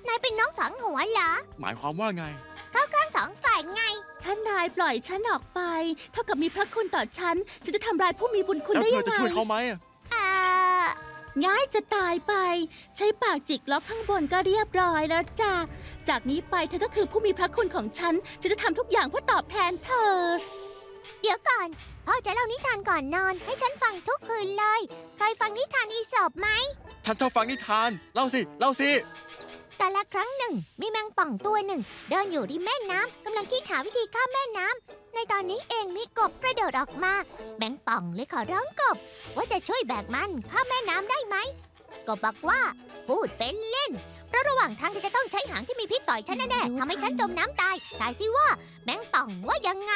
นายเป็นน้องสองหัวเหรอ หมายความว่าไง เข้าข้างสองฝ่ายไง ถ้านายปล่อยฉันออกไป เท่ากับมีพระคุณต่อฉัน ฉันจะทำลายผู้มีบุญคุณ แล้ว ได้ เธ ยั อง ไง จะช่วยเขาไหม ง่ายจะตายไป ใช้ปากจิกล็อกข้างบนก็เรียบร้อยแล้วจ้ะ จากนี้ไปเธอก็คือผู้มีพระคุณของฉัน ฉันจะทำทุกอย่างเพื่อตอบแทนเธอ เดี๋ยวก่อน พ่อจะเล่านิทานก่อนนอน ให้ฉันฟังทุกคืนเลย เคยฟังนิทานอีสปไหม ฉันชอบฟังนิทาน เล่าสิ เล่าสิ แต่ละครั้งหนึ่ง มีแมงป่องตัวหนึ่ง เดินอยู่ริมแม่น้ำกำลังคิดหาวิธีข้ามแม่น้ำในตอนนี้เองมีกบกระโดดออกมา แมงป่องเลยขอร้องกบ ว่าจะช่วยแบกมันข้ามแม่น้ำได้ไหมกบบอกว่าพูดเป็นเล่น เพราะระหว่างทางจะต้องใช้หางที่มีพิษต่อยฉันแน่ๆทำให้ฉันจมน้ำตายทายสิว่าแมงป่องว่ายังไง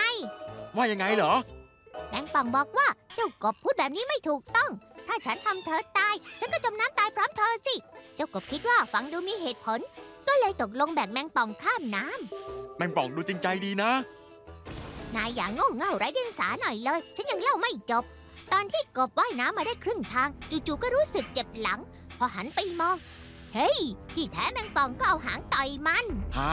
ว่ายังไงเหรอ แมงป่องบอกว่าเจ้ากบพูดแบบนี้ไม่ถูกต้อง ถ้าฉันทำเธอตาย ฉันก็จมน้ำตายพร้อมเธอสิ เจ้ากบคิดว่าฟังดูมีเหตุผล ก็เลยตกลงแบกแมงป่องข้ามน้ำ แมงป่องดูจริงใจดีนะ นายอย่าโง่เง่าไร้เดียงสาหน่อยเลย ฉันยังเล่าไม่จบ ตอนที่กบว่ายน้ำมาได้ครึ่งทาง จู่ๆก็รู้สึกเจ็บหลัง พอหันไปมอง เฮ้ย ที่แท้แมงป่องก็เอาหางต่อยมัน หา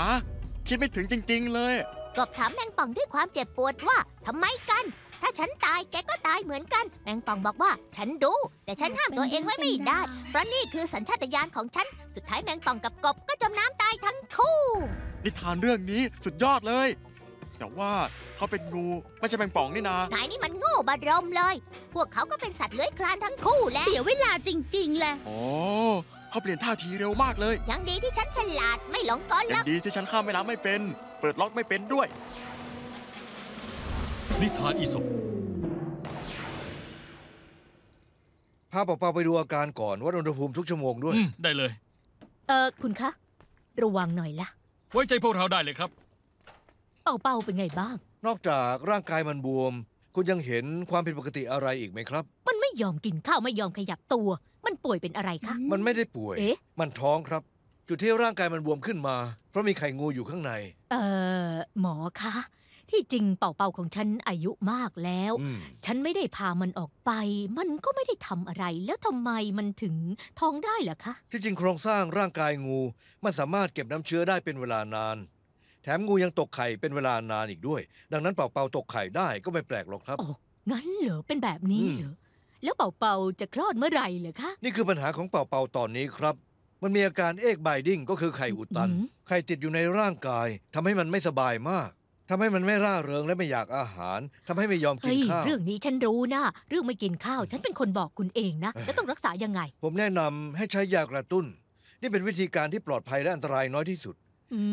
คิดไม่ถึงจริงๆเลย กบถามแมงป่องด้วยความเจ็บปวดว่าทำไมกัน ถ้าฉันตายแกก็ตายเหมือนกัน แมงป่องบอกว่าฉันรู้ แต่ฉันห้ามตัวเองไว้ไม่ได้ เพราะนี่คือสัญชาตญาณของฉัน สุดท้ายแมงป่องกับกบก็จมน้ำตายทั้งคู่ นิทานเรื่องนี้สุดยอดเลย แต่ว่าเขาเป็นงูไม่ใช่แมงป่องนี่นา นายนี่มันโง่บารมเลย พวกเขาก็เป็นสัตว์เลื้อยคลานทั้งคู่แหละ เสียเวลาจริงๆแหละ โอ้เขาเปลี่ยนท่าทีเร็วมากเลย ยังดีที่ฉันฉลาดไม่หลงกล ยั ลั ง ก ดีที่ฉันข้ามแม่น้ำไม่เป็น เปิดล็อกไม่เป็นด้วย นิทานอีสป พาเป่าๆไปดูอาการก่อนวัดอุณหภูมิทุกชั่วโมงด้วย ได้เลย คุณคะ ระวังหน่อยละ ไว้ใจพวกเราได้เลยครับ เป่าเป็นไงบ้าง นอกจากร่างกายมันบวม คุณยังเห็นความผิดปกติอะไรอีกไหมครับ มันไม่ยอมกินข้าวไม่ยอมขยับตัว มันป่วยเป็นอะไรคะ มันไม่ได้ป่วย เอ๊ะ มันท้องครับ จุดที่ร่างกายมันบวมขึ้นมา เพราะมีไข่งูอยู่ข้างใน หมอคะ ที่จริงเป่าของฉันอายุมากแล้ว อืม ฉันไม่ได้พามันออกไป มันก็ไม่ได้ทำอะไร แล้วทำไมมันถึงท้องได้ล่ะคะ ที่จริงโครงสร้างร่างกายงู มันสามารถเก็บน้ำเชื้อได้เป็นเวลานาน แถมงูยังตกไข่เป็นเวลานานอีกด้วย ดังนั้นเป่าๆตกไข่ได้ก็ไม่แปลกหรอกครับ โอ้ งั้นเหรอ เป็นแบบนี้เหรอ แล้วเป่าจะคลอดเมื่อไหร่เหรอคะ นี่คือปัญหาของเป่าๆตอนนี้ครับ มันมีอาการเอกไบดิ้งก็คือไข่อุดตัน ไข่ติดอยู่ในร่างกายทำให้มันไม่สบายมากทำให้มันไม่ร่าเริงและไม่อยากอาหารทำให้ไม่ยอมกิ เฮ้ น ย ข้าว เรื่องนี้ฉันรู้นะ เรื่องไม่กินข้าว ฉันเป็นคนบอกคุณเองนะ แล้วต้องรักษายังไง ผมแนะนำให้ใช้ยากระตุ้น นี่เป็นวิธีการที่ปลอดภัยและอันตรายน้อยที่สุด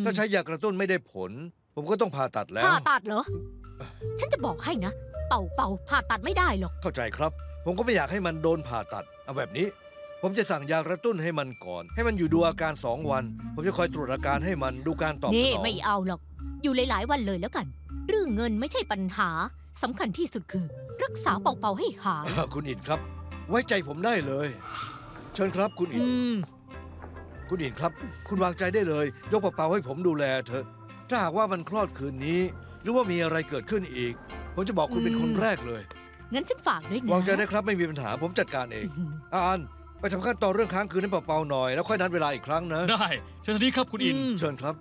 ถ้าใช้ยากระตุ้นไม่ได้ผล ผมก็ต้องผ่าตัดแล้ว ผ่าตัดเหรอ ฉันจะบอกให้นะ เป่าผ่าตัดไม่ได้หรอก เข้าใจครับ ผมก็ไม่อยากให้มันโดนผ่าตัด เอาแบบนี้ ผมจะสั่งยากระตุ้นให้มันก่อน ให้มันอยู่ดูอาการ2 วัน ผมจะคอยตรวจอาการให้มันดูการตอบส นี่ นอง ไม่เอาหรอก อยู่หลายๆวันเลยแล้วกัน เรื่องเงินไม่ใช่ปัญหาสำคัญที่สุดคือ รักษาเป่าให้หาย คุณอินครับ ไว้ใจผมได้เลย เชิญครับคุณอิน คุณอินครับ คุณวางใจได้เลย ยกเป่าให้ผมดูแลเถอะ ถ้าหากว่ามันคลอดคืนนี้ หรือว่ามีอะไรเกิดขึ้นอีก ผมจะบอกคุณเป็นคนแรกเลย งั้นฉันฝากด้วยนะ วางใจได้ครับไม่มีปัญหาผมจัดการเอง อ่านไปทำขั้นตอนเรื่องค้างคืนให้เป่าๆหน่อยแล้วค่อยนัดเวลาอีกครั้งนะ ได้เชิญทางนี้ครับคุณอิน เชิญครับ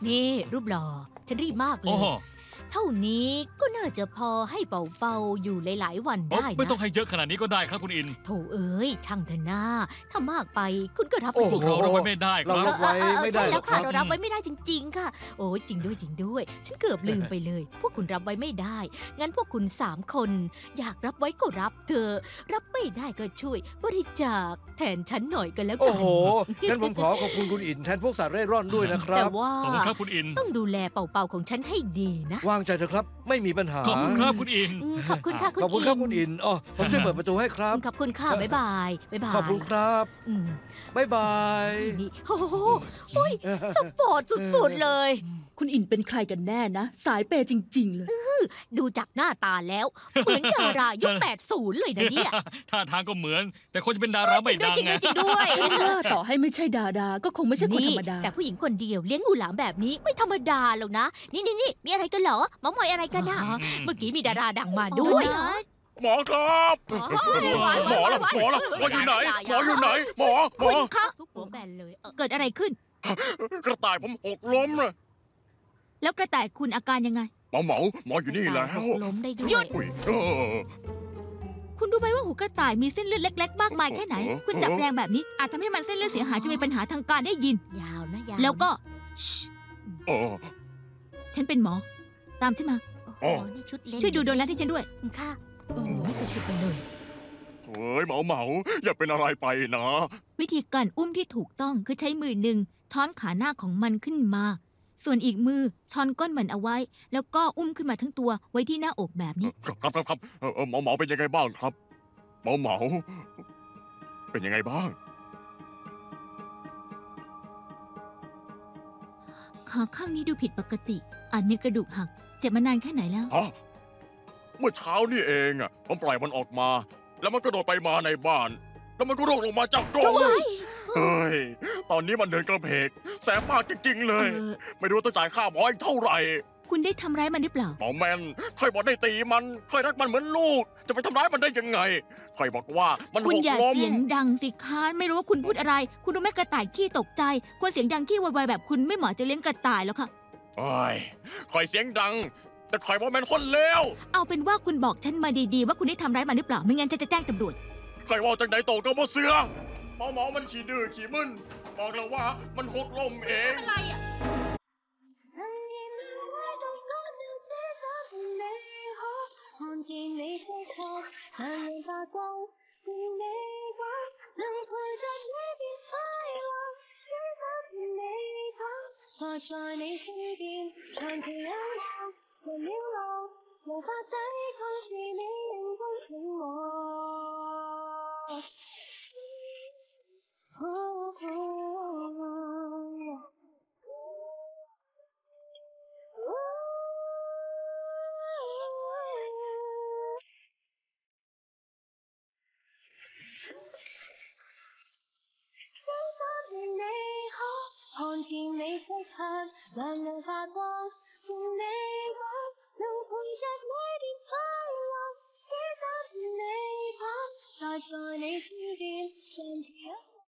นี่รูปหล่อ ฉันรีบมากเล อ๋ ย อ เท่านี้ก็น่าจะพอให้เป่าอยู่หลายๆวันได้ ไม่ต้อง นะ ให้เยอะขนาดนี้ก็ได้ครับคุณอิน โถเอ้ย ช่างเถอะหน้า ถ้ามากไปคุณก็รับไปสิ โอ้โห เราไว้ไม่ได้ค เรา รับ รับไว้ไม่ได้ ใช่ หร แล้ อ ว กค ค่ะ รับ เรารับไว้ไม่ได้จริง ๆ ค่ะ โอ้ยจริงด้วย ฉันเกือบลืมไปเลย พวกคุณรับไว้ไม่ได้ งั้นพวกคุณ3 คน อยากรับไว้ก็รับเถอะรับไม่ได้ก็ช่วย บริจาคแทนฉันหน่อยก็แล้ว โอ้ กัน โห งั้นผมขอขอบคุณคุณอินแทนพวกสัตว์เร่ร่อนด้วยนะครั แต่ บ ว่า ขอบคุณครับคุณอิน ต้องดูแลเป่าของฉันให้ดีนะ วาง ใจเถอะครับ ไม่มีปัญหา ขอบคุณครับคุณอิน ขอบคุณค่ะคุณ ขอบคุณครับคุณอินอ๋อผมช่วยเปิดประตูให้ครับ ขอบคุณค่ะบ๊ายบายบ๊ายบาย ขอบคุณครับ อืม บ๊ายบาย นี่โอ้โหอุ๊ยสปอร์ตสุดๆเลย คุณอินเป็นใครกันแน่นะ สายเปย์จริง ๆ เลย ดูจากหน้าตาแล้ว เหมือนดารายุค80เลยนะเนี่ย ท่าทางก็เหมือน แต่คนจะเป็นดาราไม่ดัง จริง ไง ด้วยจริงด้วย ฉันว่าต่อให้ไม่ใช่ดาดา ก็คงไม่ใช่คนธรรมดา แต่ผู้หญิงคนเดียวเลี้ยงงูหลามแบบนี้ไม่ธรรมดาหรอกนะ นี่มีอะไรกันเหรอเมามอยอะไรกันนะ อืม เมื่อกี้มีดาราดังมาด้วย หมอครับ หมอละหมอละหมออยู่ไหน หมออยู่ไหน หมอ คุณคะ ทุกหัวแบนเลย เกิดอะไรขึ้น กระต่ายผมหกล้มนะ แล้วกระต่ายคุณอาการยังไง หมออยู่นี่แล้ว ล้มได้ด้วย อุ้ยคุณรู้ไหมว่าหูกระต่ายมีเส้นเลือดเล็ก ๆ มากมายแค่ไหน คุณจับแรงแบบนี้อาจทำให้มันเส้นเลือดเสียหายจะมีปัญหาทางการได้ยิน ยาวนะยาว แล้วก็ชิ โอ้ ฉันเป็นหมอ ตามฉันมา โอ้โหนี่ชุดเล่น ช่วยดูโดนัทให้ฉันด้วย ค่ะโอ้โหสุดๆไปเลย เฮ้ยเหมาอย่าเป็นอะไรไปนะ วิธีการอุ้มที่ถูกต้องคือใช้มือหนึ่งช้อนขาหน้าของมันขึ้นมา ส่วนอีกมือช้อนก้นมันเอาไว้ แล้วก็อุ้มขึ้นมาทั้งตัวไว้ที่หน้าอกแบบนี้ ครับหมอเป็นยังไงบ้างครับหมอเป็นยังไงบ้าง ขาข้างนี้ดูผิดปกติ อาจมีกระดูกหัก เจ็บมานานแค่ไหนแล้ว ฮะเมื่อเช้านี่เองอ่ะผมปล่อยมันออกมา แล้วมันก็โดดไปมาในบ้าน แล้วมันก็ร่วงลงมาจากกรงเฮ้ยตอนนี้มันเดินกระเพกแสบมากจริงๆเลย ไม่รู้ว่าต้องจ่ายค่าหมออีกเท่าไหร่ คุณได้ทำร้ายมันหรือเปล่า หมอแมนเคยบอกได้ตีมันเคยรักมันเหมือนลูก จะไปทำร้ายมันได้ยังไงเคยบอกว่ามันห คุณ ก อย่า ล้ม เสียงดังสิคะไม่รู้ว่าคุณพูดอะไร คุณรู้ไหมกระต่ายขี้ตกใจ ควรเสียงดังขี้วายๆแบบคุณไม่เหมาะจะเลี้ยงกระต่ายแล้วค่ะ เอ้ยคอยเสียงดัง แต่คอยว่าแมนคนเลว เอาเป็นว่าคุณบอกฉันมาดีๆว่าคุณได้ทำร้ายมันหรือเปล่า ไม่งั้นฉันจะแจ้งตำรวจ คอยว่าจากไหนโตก็บ่เสือหมอมันขี้ดื้อขี้มึนบอกแล้วว่ามันหกล้มเอง 看見你即刻向你發光，願你講能陪着你變快樂，只想陪你講，我在你身邊，長期有路和渺路，無法抵抗是你仍高醒我。看見你即刻兩眼發光，願你講能陪着你變快樂，只想陪你講，待在你身邊，長期有。